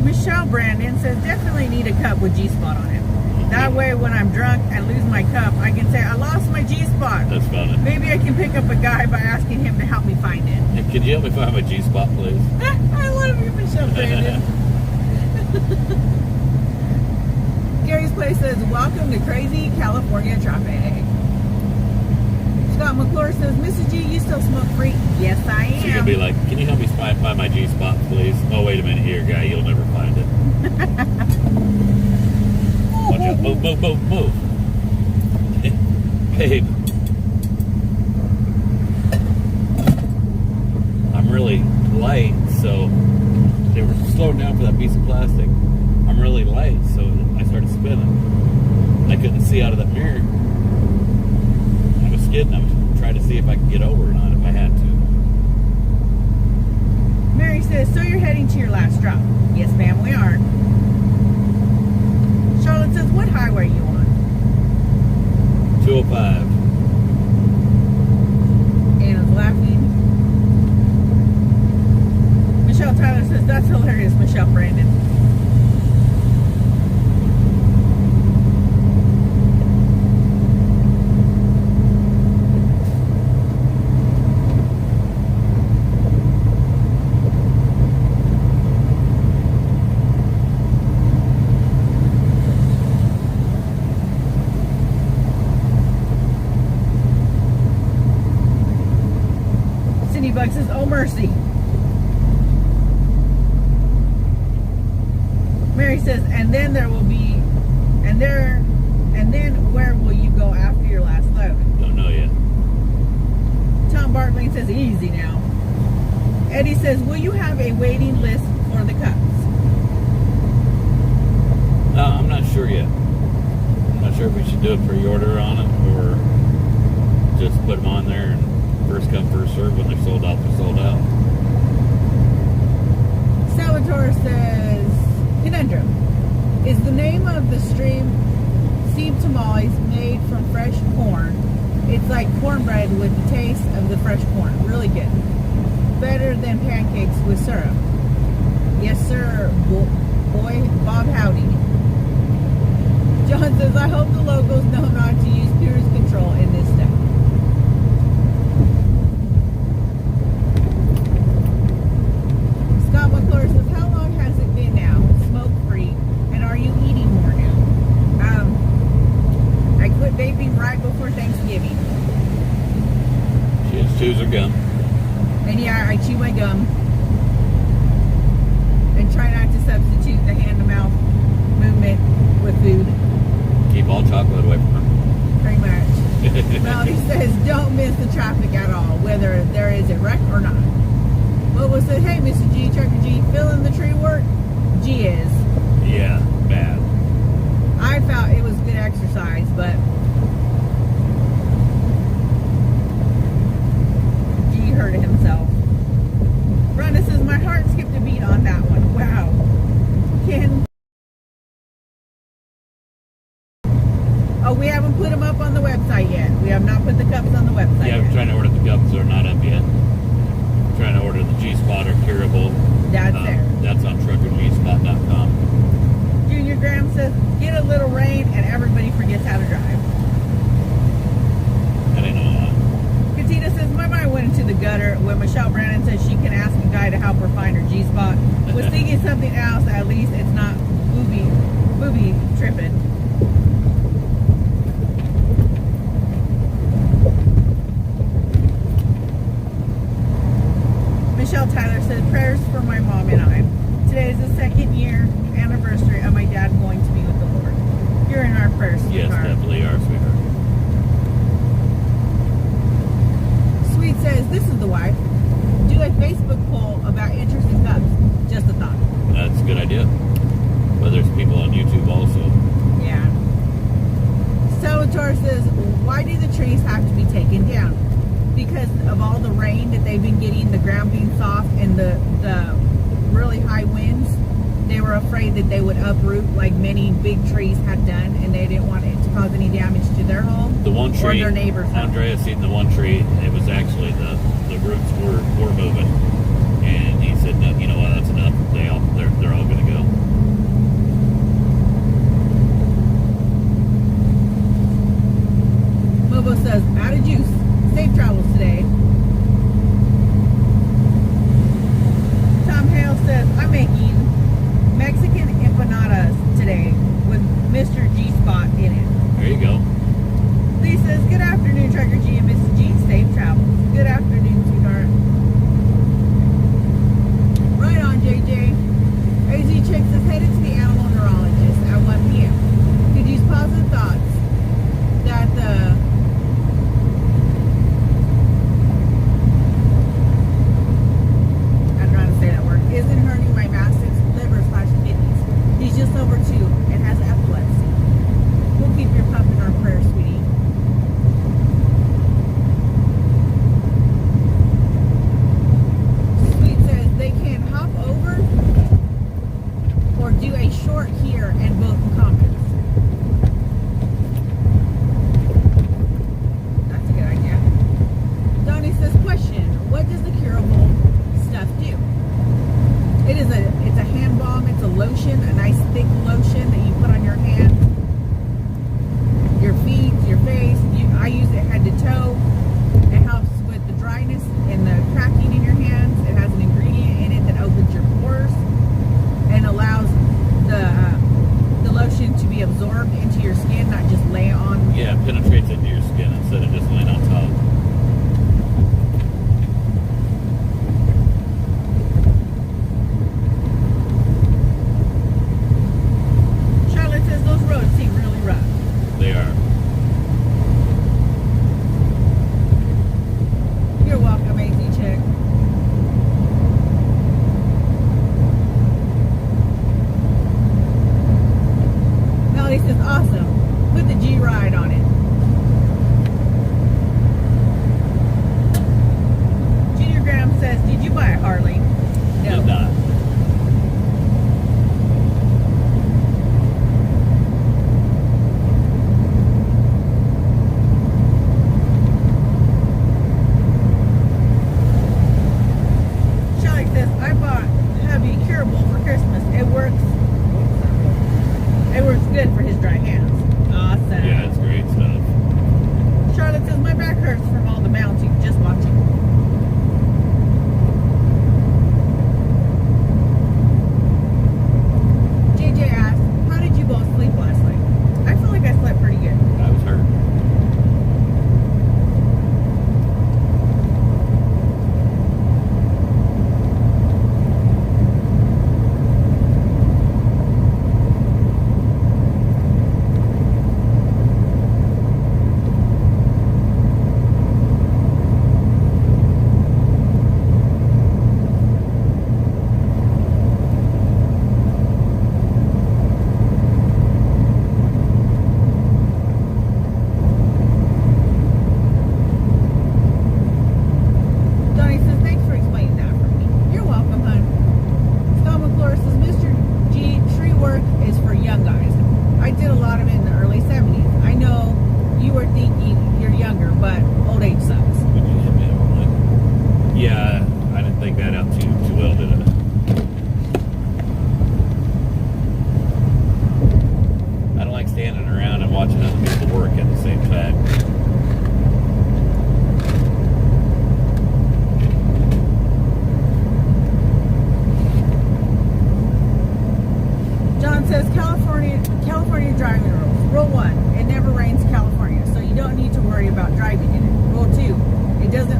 Michelle Brandon says, definitely need a cup with G-spot on it. That way when I'm drunk and lose my cup, I can say, I lost my G-spot. That's funny. Maybe I can pick up a guy by asking him to help me find it. Hey, could you help me find my G-spot, please? I love you, Michelle Brandon. Gary's Place says, welcome to crazy California traffic. Scott McClure says, Mrs. G, you still smoke free? Yes, I am. She's going to be like, can you help me find my G-spot, please? Oh, wait a minute here, guy. You'll never find it. Watch out. Move, move, move, move. Babe. I'm really light, so they were slowing down for that piece of plastic. I'm really light, so I started spinning. I couldn't see out of that mirror. I was skidding. I was trying to see if I could get over or not if I had to. Mary says, so you're heading to your last drop? Yes, ma'am, we are. Charlotte says, what highway are you on? 205. Anna's laughing. Michelle Tyler says, that's hilarious, Michelle Brandon. Ladybug says, oh mercy. Mary says, and then there will be, and then where will you go after your last load? Don't know yet. Tom Bartling says, easy now. Eddie says, will you have a waiting list for the cups? I'm not sure yet. I'm not sure if we should do a pre-order on it or just put them on there and first come, first serve. When they're sold out, they're sold out. Salvatore says, conundrum. Is the name of the stream steamed tamales made from fresh corn? It's like cornbread with the taste of the fresh corn. Really good. Better than pancakes with syrup. Yes, sir. Boy, Bob Howdy. John says, I hope the locals know not to use cruise control in this step. Scott McClure says, how long has it been now? Smoke-free. And are you eating more now? I quit vaping right before Thanksgiving. She just chews her gum. And yeah, I chew my gum. And try not to substitute the hand-to-mouth movement with food. Keep all chocolate away from her. Pretty much. Melody says, don't miss the traffic at all, whether there is a wreck or not. Bobo said, hey, Mr. G, Trucker G, feeling the tree work? G is. Yeah, bad. I felt it was good exercise, but G hurt himself. Rhonda says, my heart skipped a beat on that one. Wow. Ken. Oh, we haven't put them up on the website yet. We have not put the cups on the website Yeah, yet. we're trying to order the cups. They're not up yet. Trying to order the G-Spot or Curable. That's there. That's on truckergspot.com. Junior Graham says, get a little rain and everybody forgets how to drive. That ain't no lie. Katina says, my mind went into the gutter when Michelle Brandon says she can ask a guy to help her find her G-spot. Was thinking something else, at least it's not booby tripping. Michelle Tyler said, prayers for my mom and I. Today is the 2nd year anniversary of my dad going to be with the Lord. You're in our prayers, Yes, sweetheart. definitely are, sweetheart. Sweet says, this is the wife. Do a Facebook poll about interest in cups. Just a thought. That's a good idea. But there's people on YouTube also. Yeah. Salvatore says, why do the trees have to be taken down? Because of all the rain that they've been getting, the ground being soft, and the really high winds, they were afraid that they would uproot like many big trees had done, and they didn't want it to cause any damage to their home The one or tree, their neighbor's home. Andrea seen the one tree, it was actually the roots were moving. And he said, no, you know what, that's enough. They're all going to go. Mobo says, out of juice. Safe travels today. Tom Hale says, I'm making Mexican empanadas today with Mr. G-Spot in it. There you go. Lee says, good afternoon, Trucker G and Mrs. G. Safe travels. Good afternoon, sweetheart. Right on, JJ. AZ Chick says, headed to the animal neurologist at 1 p.m. Could use positive thoughts that the isn't hurting my mastiff's liver/kidneys. He's just over 2 and has epilepsy. We'll keep your pup in our prayers, sweetie.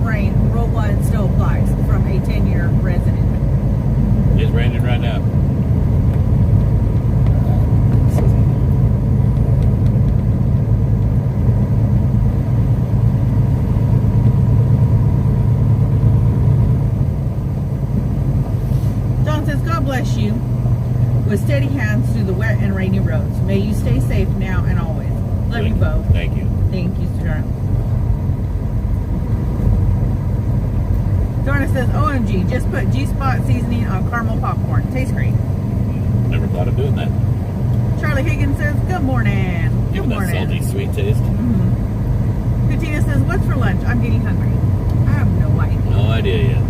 rain, Rule 1 still applies from a 10-year resident. It's raining right now. John says, God bless you with steady hands through the wet and rainy roads. May you stay safe now and always. Love you both. Thank you. Thank you, sir. Donna says, OMG, just put G-Spot seasoning on caramel popcorn. Tastes great. Never thought of doing that. Charlie Higgins says, good morning. Good Give it that morning. salty, sweet taste. Mm-hmm. Katina says, what's for lunch? I'm getting hungry. I have no idea. No idea yet.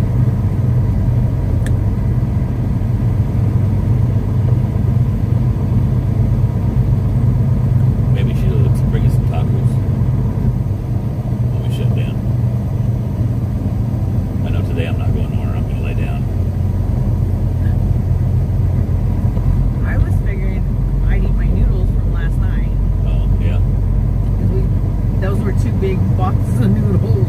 Maybe she'll bring us some tacos when we shut down. I know today I'm not going nowhere. I'm going to lay down. I was figuring I'd eat my noodles from last night. Oh, yeah. 'Cause those were 2 big boxes of noodles.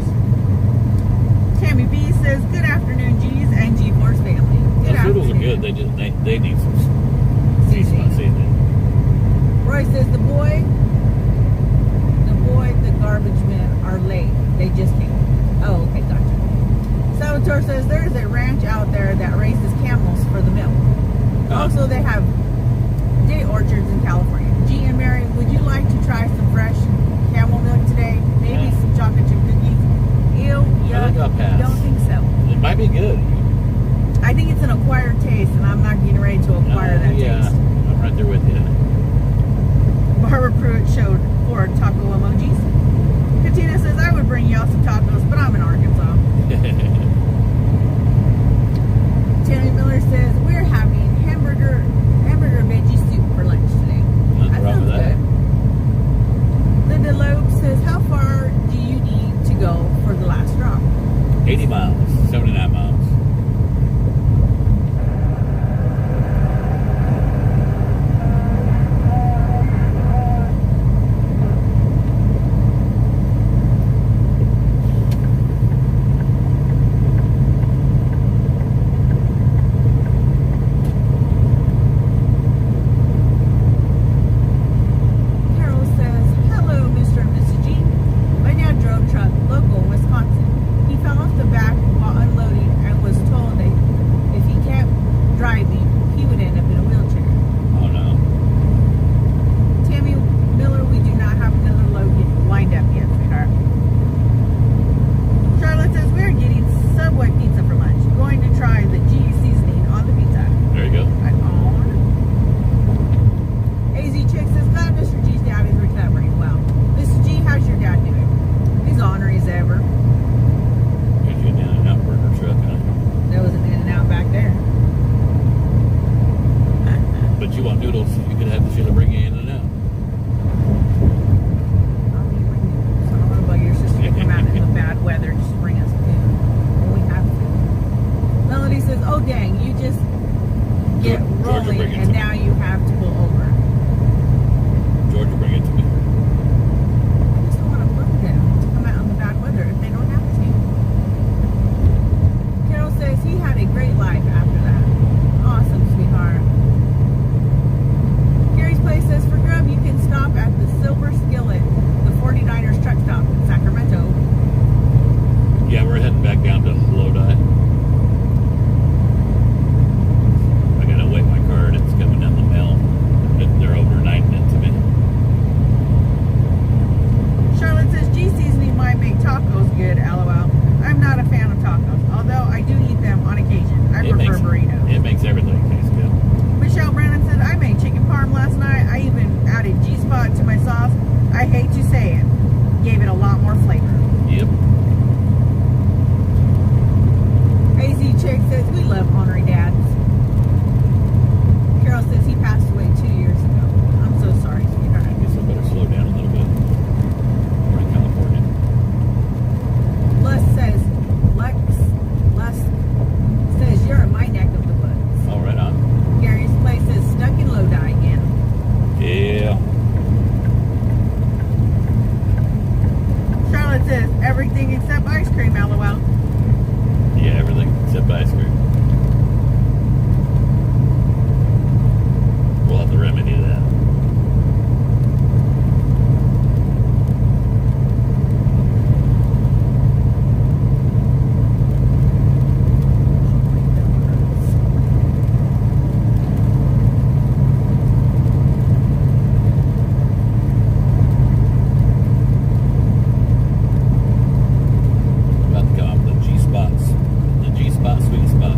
Tammy B says, good afternoon, G's and G-Force family. Good Those noodles are afternoon. good. They need some Seasoning. seasoning. Roy says, the garbage men are late. They just came. Oh, okay, gotcha. Salvatore says, there's a ranch out there that raises camels for the milk. Also, they have date orchards in California. G and Mary, would you like to try some fresh camel milk today? Maybe Yeah. some chocolate chip cookies? Ew, I think I'll pass. Don't think so. It might be good. I think it's an acquired taste, and I'm not getting ready to acquire that Yeah, taste. I'm right there with you. Barbara Pruitt showed 4 taco emojis. Katina says, I would bring y'all some tacos, but I'm in Arkansas. Tammy Miller says, we're having hamburger veggie soup for lunch today. Nothing wrong with that. Good. Linda Loeb says, how far do you need to go for the last drop? 80 miles, 79 miles. Carol says, hello, Mr. and Mrs. G. My dad drove truck local in Wisconsin. He fell off the back while unloading and Everything except ice cream, LOL. Yeah, everything except ice cream. We'll have to remedy that. About to come up with the G-spots. The G-spot, sweet spot.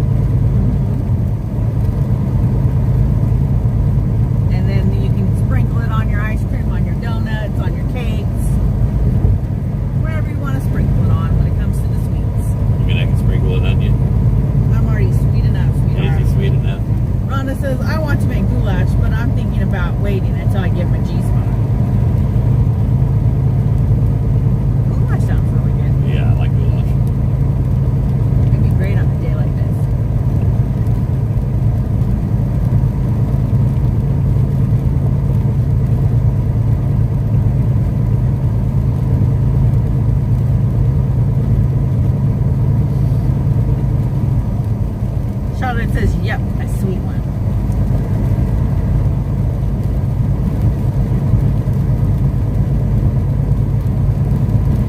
And then you can sprinkle it on your ice cream, on your donuts, on your cakes. Wherever you want to sprinkle it on when it comes to the sweets. I mean, I can sprinkle it on you. I'm already sweet enough, sweetheart. Easy, sweet enough. Rhonda says, I want to make goulash, but I'm thinking about waiting until I get my G-spot. Goulash sounds really good. Yeah, I like goulash. It'd be great on a day like this. Charlotte says, yep, a sweet one.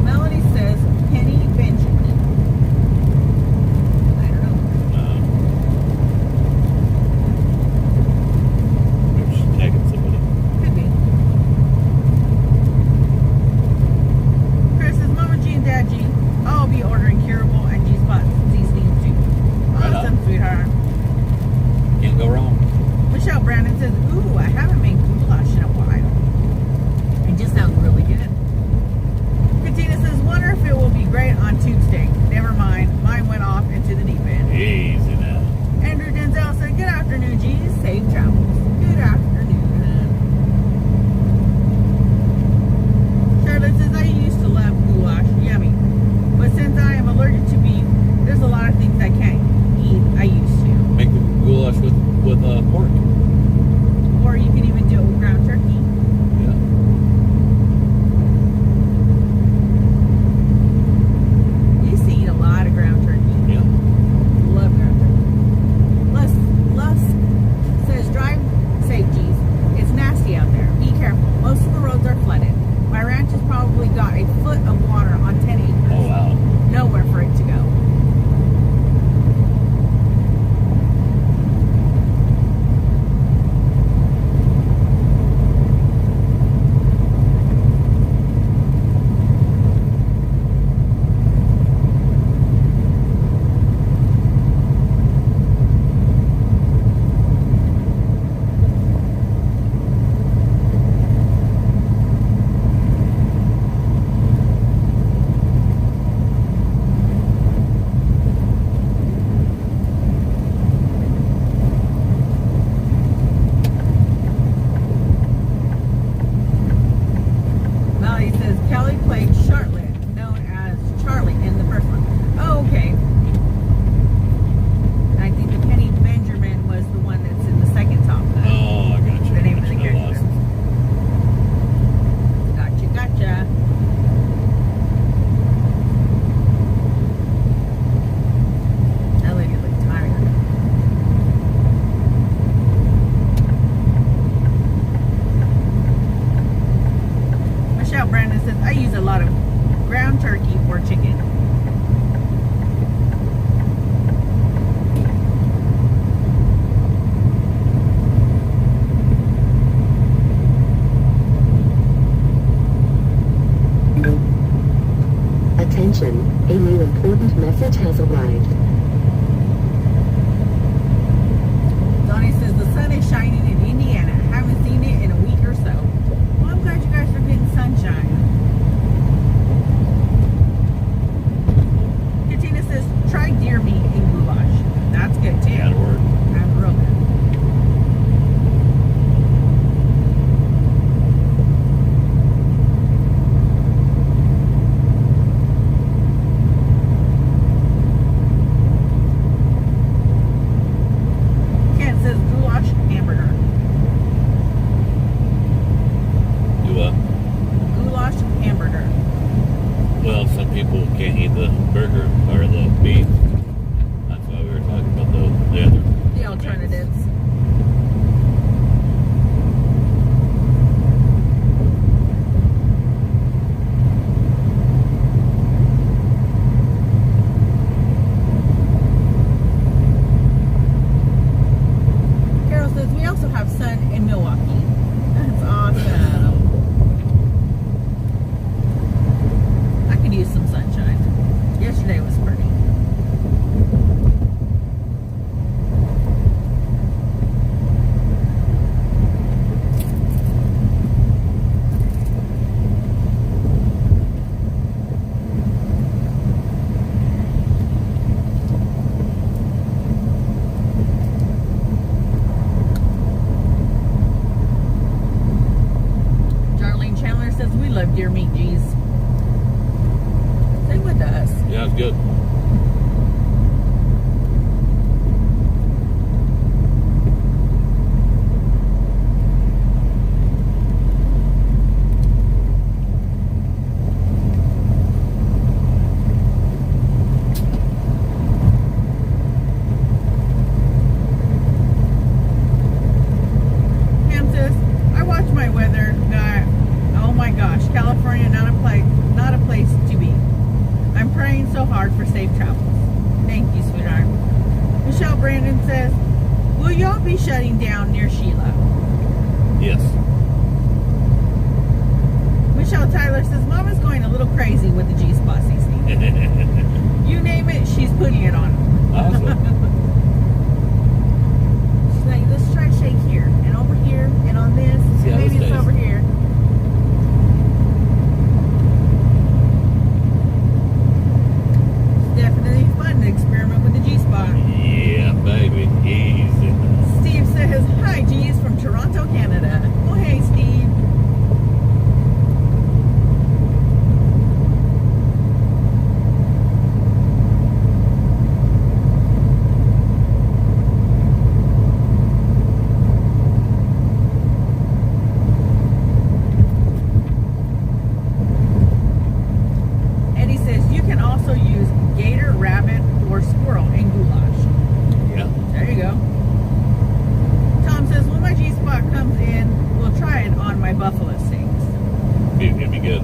Melody says, Penny Benjamin. I don't know. Maybe she's tagging somebody. Could be. Chris says, Mama G and Dad G, I'll be ordering curable and G-spot seasoning too. Right Awesome, on. sweetheart. Can't go wrong. Michelle Brandon says, ooh, I haven't made goulash in a while. It just sounds really good. Katina says, wonder if it will be great on Tuesday. Never mind, mine went off into the deep end. Easy now. Andrew Denzel said, good afternoon, G. Safe travels. Good afternoon. Charlotte says, I used to love goulash. Yummy. But since I am allergic to beef, there's a lot of things I can't eat. I used to. Make the goulash with pork. Or you can even do it with ground turkey. Yeah. We used to eat a lot of ground turkey. Yeah. Love ground turkey. Lusk says, drive safe, G's. It's nasty out there. Be careful. Most of the roads are flooded. My ranch has probably got a foot of water on 10 acres. Oh wow. Nowhere for it to go. Melody says Kelly played Charlotte, known as Charlie in the first one. Oh, okay. I think the Penny Benjamin was the one that's in the second top. Oh, I got you. The name of the I character. lost. Gotcha. That lady looked tired. Michelle Brandon says, I use a lot of ground turkey or chicken. Attention, a new important message has arrived. Donnie says, the sun is shining in Indiana. Haven't seen it in a week or so. Well, I'm glad you guys are getting sunshine. Katina says, try deer meat in goulash. That's good too. That'll work. That's real good. people can't eat the burger or the beef. That's why we were talking about the other. The alternatives. Carol says we also have sun in Milwaukee. That's awesome. I could use some sunshine. Yesterday was pretty. Darlene Chandler says we love deer meat, geez. Same with us. Yeah, it's good. Pam says, I watch my weather guy. Oh my gosh, California not a place to be. I'm praying so hard for safe travels. Thank you, sweetheart. Michelle Brandon says, will y'all be shutting down near Sheila? Yes. Michelle Tyler says, Mama's going a little crazy with the G-Spot seasoning. You name it, she's putting it on. Awesome. She's like, let's try shake here, and over here, and on this, See and how maybe this it's tastes. over here. It's definitely fun to experiment with the G-Spot. Yeah, baby. Easy. Steve says, hi, G's from Toronto, Canada. Oh, hey, Steve. Eddie says, you can also use gator, rabbit, or squirrel in goulash. Yeah. There you go. Tom says, when my G-Spot comes in, we'll try it on my buffalo steaks. It'd be good.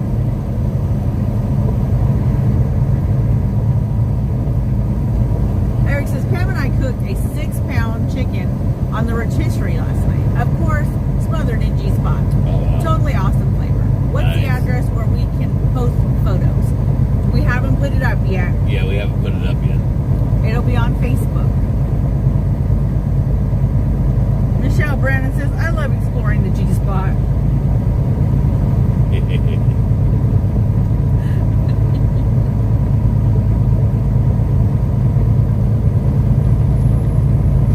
Eric says, Pam and I cooked a 6-pound chicken on the rotisserie last night. Of course, smothered in G-Spot. Oh, wow. Totally awesome flavor. What's the Nice. address where we can post photos? We haven't put it up yet. Yeah, we haven't put it up yet. It'll be on Facebook. Michelle Brandon says, I love exploring the G-Spot.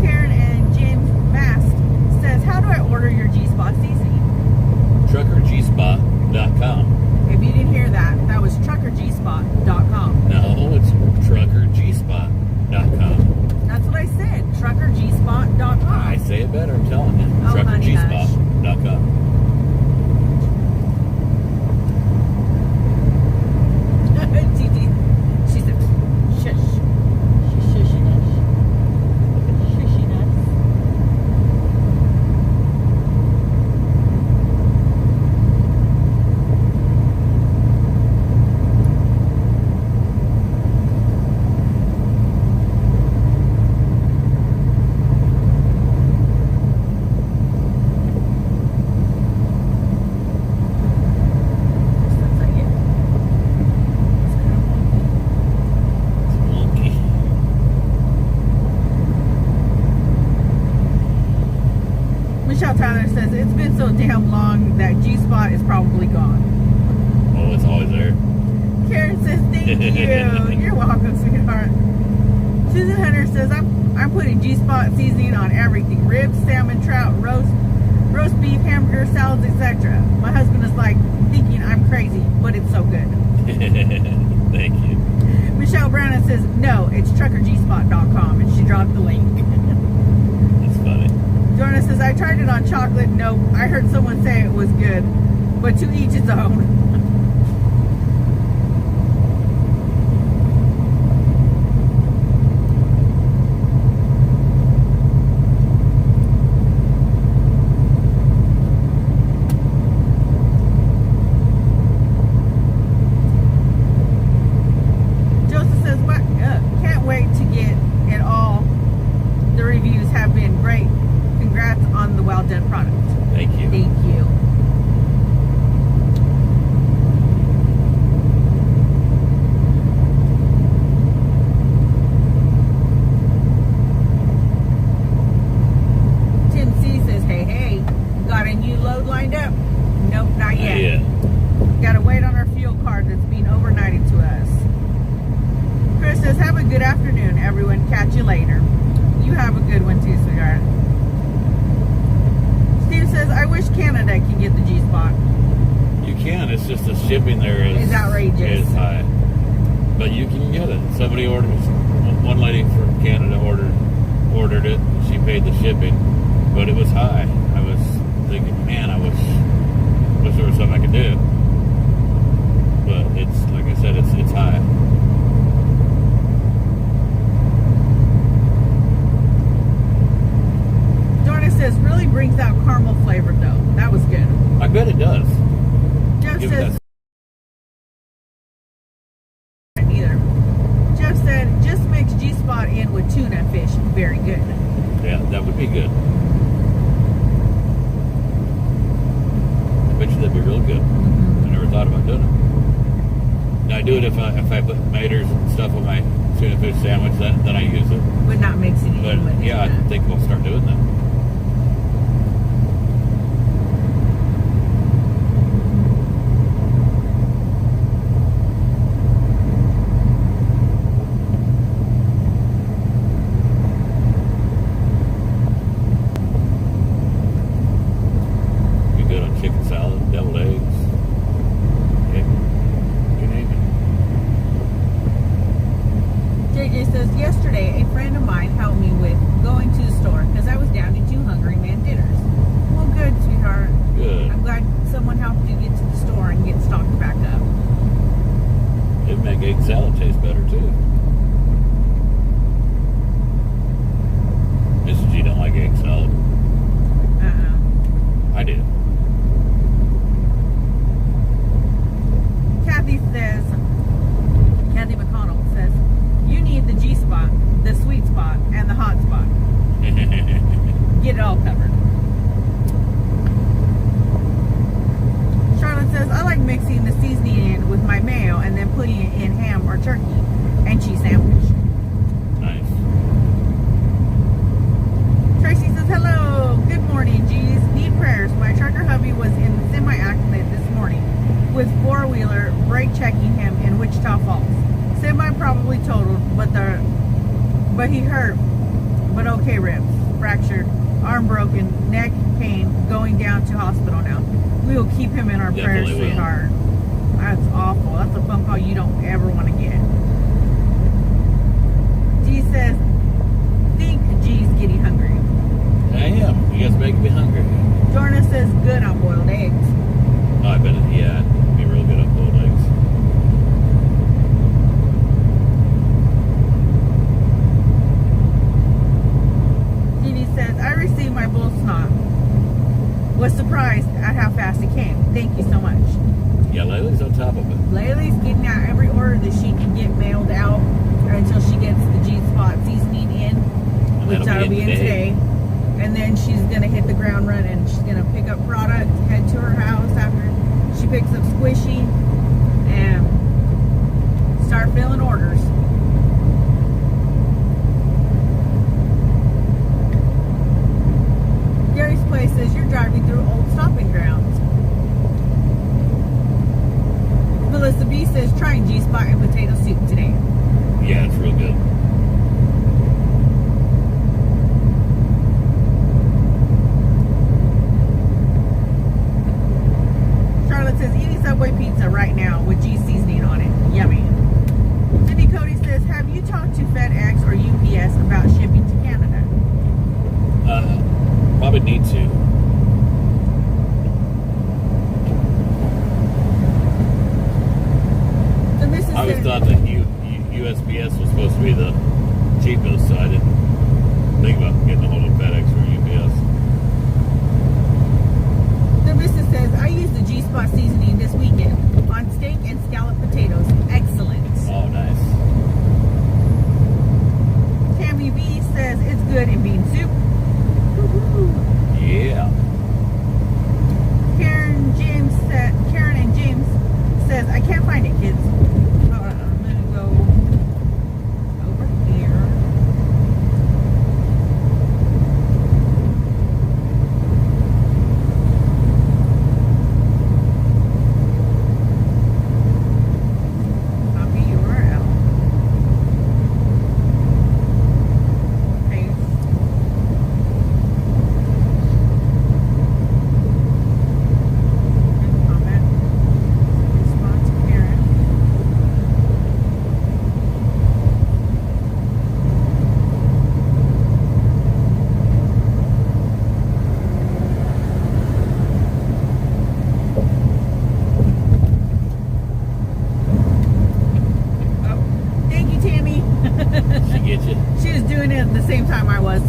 Karen and James Mast says, how do I order your G-Spot seasoning? TruckerGspot.com. If you didn't hear that, that was truckergspot.com. No, it's TruckerGspot.com. That's what I said, truckergspot.com. I say it better, I'm telling you. Oh, honey, hush. TruckerGspot.com. She said, shush. She's shushing us. Shushing us. Sounds like it. It's wonky. Michelle Tyler says, it's been so damn long that G-Spot is probably gone. Oh, it's always there. Karen says, thank you. You're welcome, sweetheart. Susan Hunter says, I'm putting G-Spot seasoning on everything. Ribs, salmon, trout, roast beef, hamburger, salads, etc. My husband is like thinking I'm crazy, but it's so good. Thank you. Michelle Brandon says, no, it's truckergspot.com, and she dropped the link. That's funny. Jordan says, I tried it on chocolate. Nope. I heard someone say it was good, but to each his own. everyone. Catch you later. You have a good one too, sweetheart. Steve says, I wish Canada can get the G-Spot. You can. It's just the shipping there is outrageous. Is high, but you can get it. Somebody ordered. One lady from Canada ordered it. She paid the shipping, but it was high. I was thinking, man, I wish there was something I could do. But it's like I said, it's high. Donna says, really brings out caramel flavor though. That was good. I bet it does. Jeff Give says, it neither. Jeff said, just mix G-Spot in with tuna fish. Very good. Yeah, that would be good. I bet you that'd be real good. I never thought about doing it. Now, I do it if I put tomatoes and stuff on my tuna fish sandwich, then I use it. Would not mix it in But with the yeah, I tuna. think we'll start doing that. Be good on chicken salad, deviled eggs. Yeah. You name it. JJ says, yesterday a friend of mine helped me with going to the store because I was down to 2 Hungry Man dinners. Well, good, sweetheart. Good. I'm glad someone helped you get to the store and get stocked back up. It'd make egg salad taste better too. Mrs. G don't like egg salad. I do. Kathy McConnell says, you need the G-Spot, the sweet spot, and the hot spot. Get it all covered. Charlotte says, I like mixing the seasoning in with my mayo and then putting it in ham or turkey and cheese sandwich. Nice. Tracy says, hello, good morning, G's. Need prayers. My trucker hubby was in the semi-accident this morning with four-wheeler brake checking him in Wichita Falls. Semi probably totaled, but he hurt, but okay, ribs fractured, arm broken, neck pain, going down to hospital now. We will keep him in our prayers, Definitely will. sweetheart. That's awful. That's a phone call you don't ever want to get. G says, think G's getting hungry. I am. You guys making me hungry. Jorna says, good on boiled eggs. Oh, I bet it, yeah, it'd be real good on boiled eggs. Jeannie says, I received my bull snot. Was surprised at how fast it came. Thank you so much. Yeah, Layla's on top of it. Laylee's getting out every order that she can get mailed out until she gets the G-Spot seasoning in, which that'll be in today. And then she's going to hit the ground running. She's going to pick up product, head to her house after she picks up Squishy, and start filling orders. Gary's Place says you're driving through old stomping grounds. Melissa B says trying G-Spot and potato soup today. Yeah, it's real good. Charlotte says eating Subway pizza right now with G seasoning on it. Yummy. Cindy Cody says, have you talked to FedEx or UPS about shipping to Canada? Probably need to. The Mrs. I always says, thought that USPS was supposed to be the cheapest, so I didn't think about getting a hold of FedEx or UPS. the Mrs. says, I used the G-Spot seasoning this weekend on steak and scalloped potatoes. Excellent. Oh, nice. Tammy B says it's good in bean soup. Woo-hoo. Yeah. Karen and James says, I can't find it, kids. I'm gonna go over here. get you. She was doing it at the same time I was.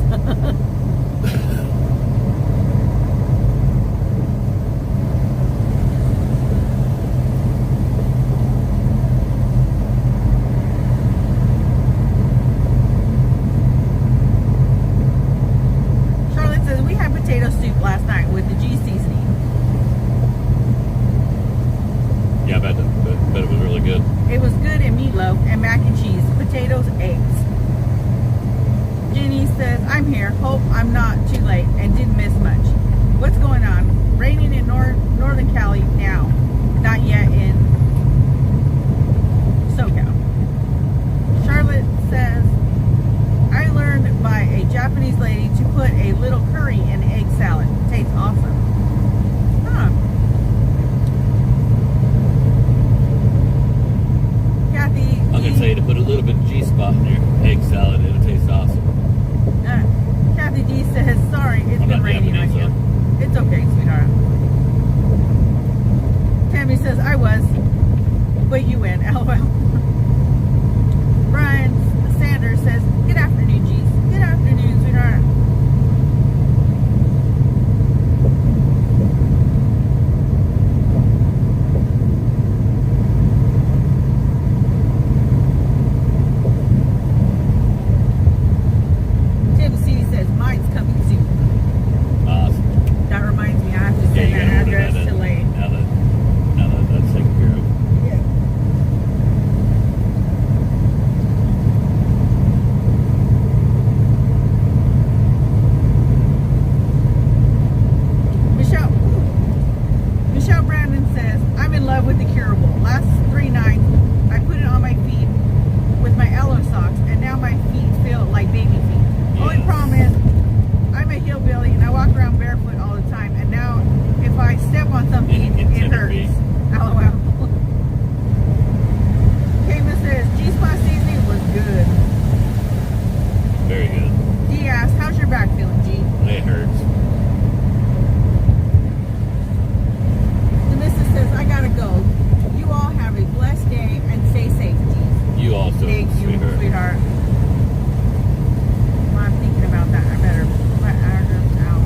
Charlotte says we had potato soup last night with the G seasoning. Yeah, I bet it was really good. It was good, and meatloaf and mac and cheese, potatoes, eggs. Jenny says, I'm here. Hope I'm not too late and didn't miss much. What's going on? Raining in Northern Cali now. Not yet in SoCal. Charlotte says, I learned by a Japanese lady to put a little curry in egg salad. Tastes awesome. Huh. Kathy, I'm gonna say to put a little bit of G-spot in your egg salad, it'll taste awesome. Kathy D says, sorry, it's I'm been not raining on Japanese, you. It's okay, sweetheart. Tammy says, I was, but you win. LOL. Brian Sanders says, good afternoon, G's. Good afternoon, sweetheart. Tim C says, mine's coming soon. Awesome. That reminds me, I have to Yeah, send you an gotta order address that to in. Lane. Now that that's taken care of. Yeah. Michelle Brandon says, I'm in love with the curable. Last 3 nights, I put it on my feet with my aloe socks, and now my feet feel like baby feet. Only Yes. problem is, I'm a hillbilly, and I walk around barefoot all the time, and now if I step on something, You get it tender hurts. feet. LOL. Kayla says, G-Spot seasoning was good. Very good. Dee asks, how's your back feeling, G? It hurts. Melissa says, I gotta go. You all have a blessed day and stay safe, G. You also, Thank you, sweetheart. sweetheart. While I'm thinking about that, I better put address out.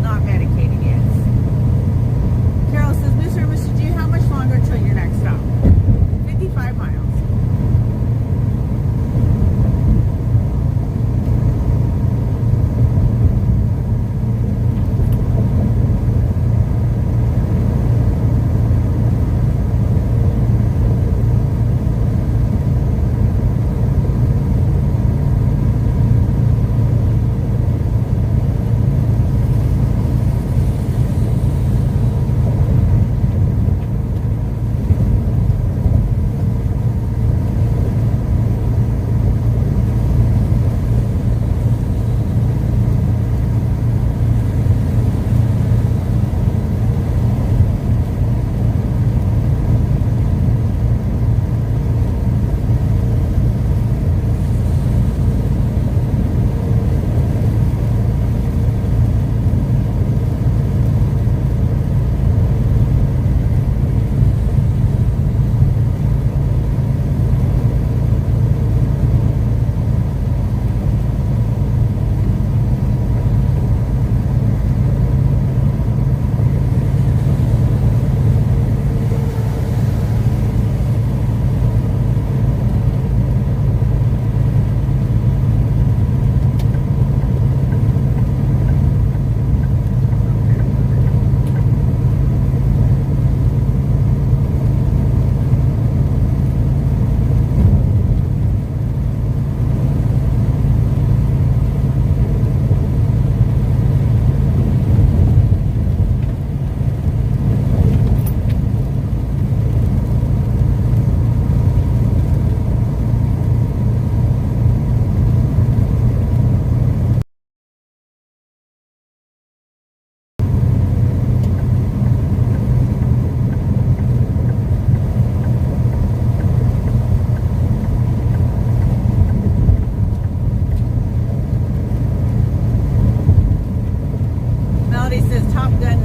not medicated yet. Carol says, Mr. and Mr. G, how much longer till your next stop? 55 miles. Top Gun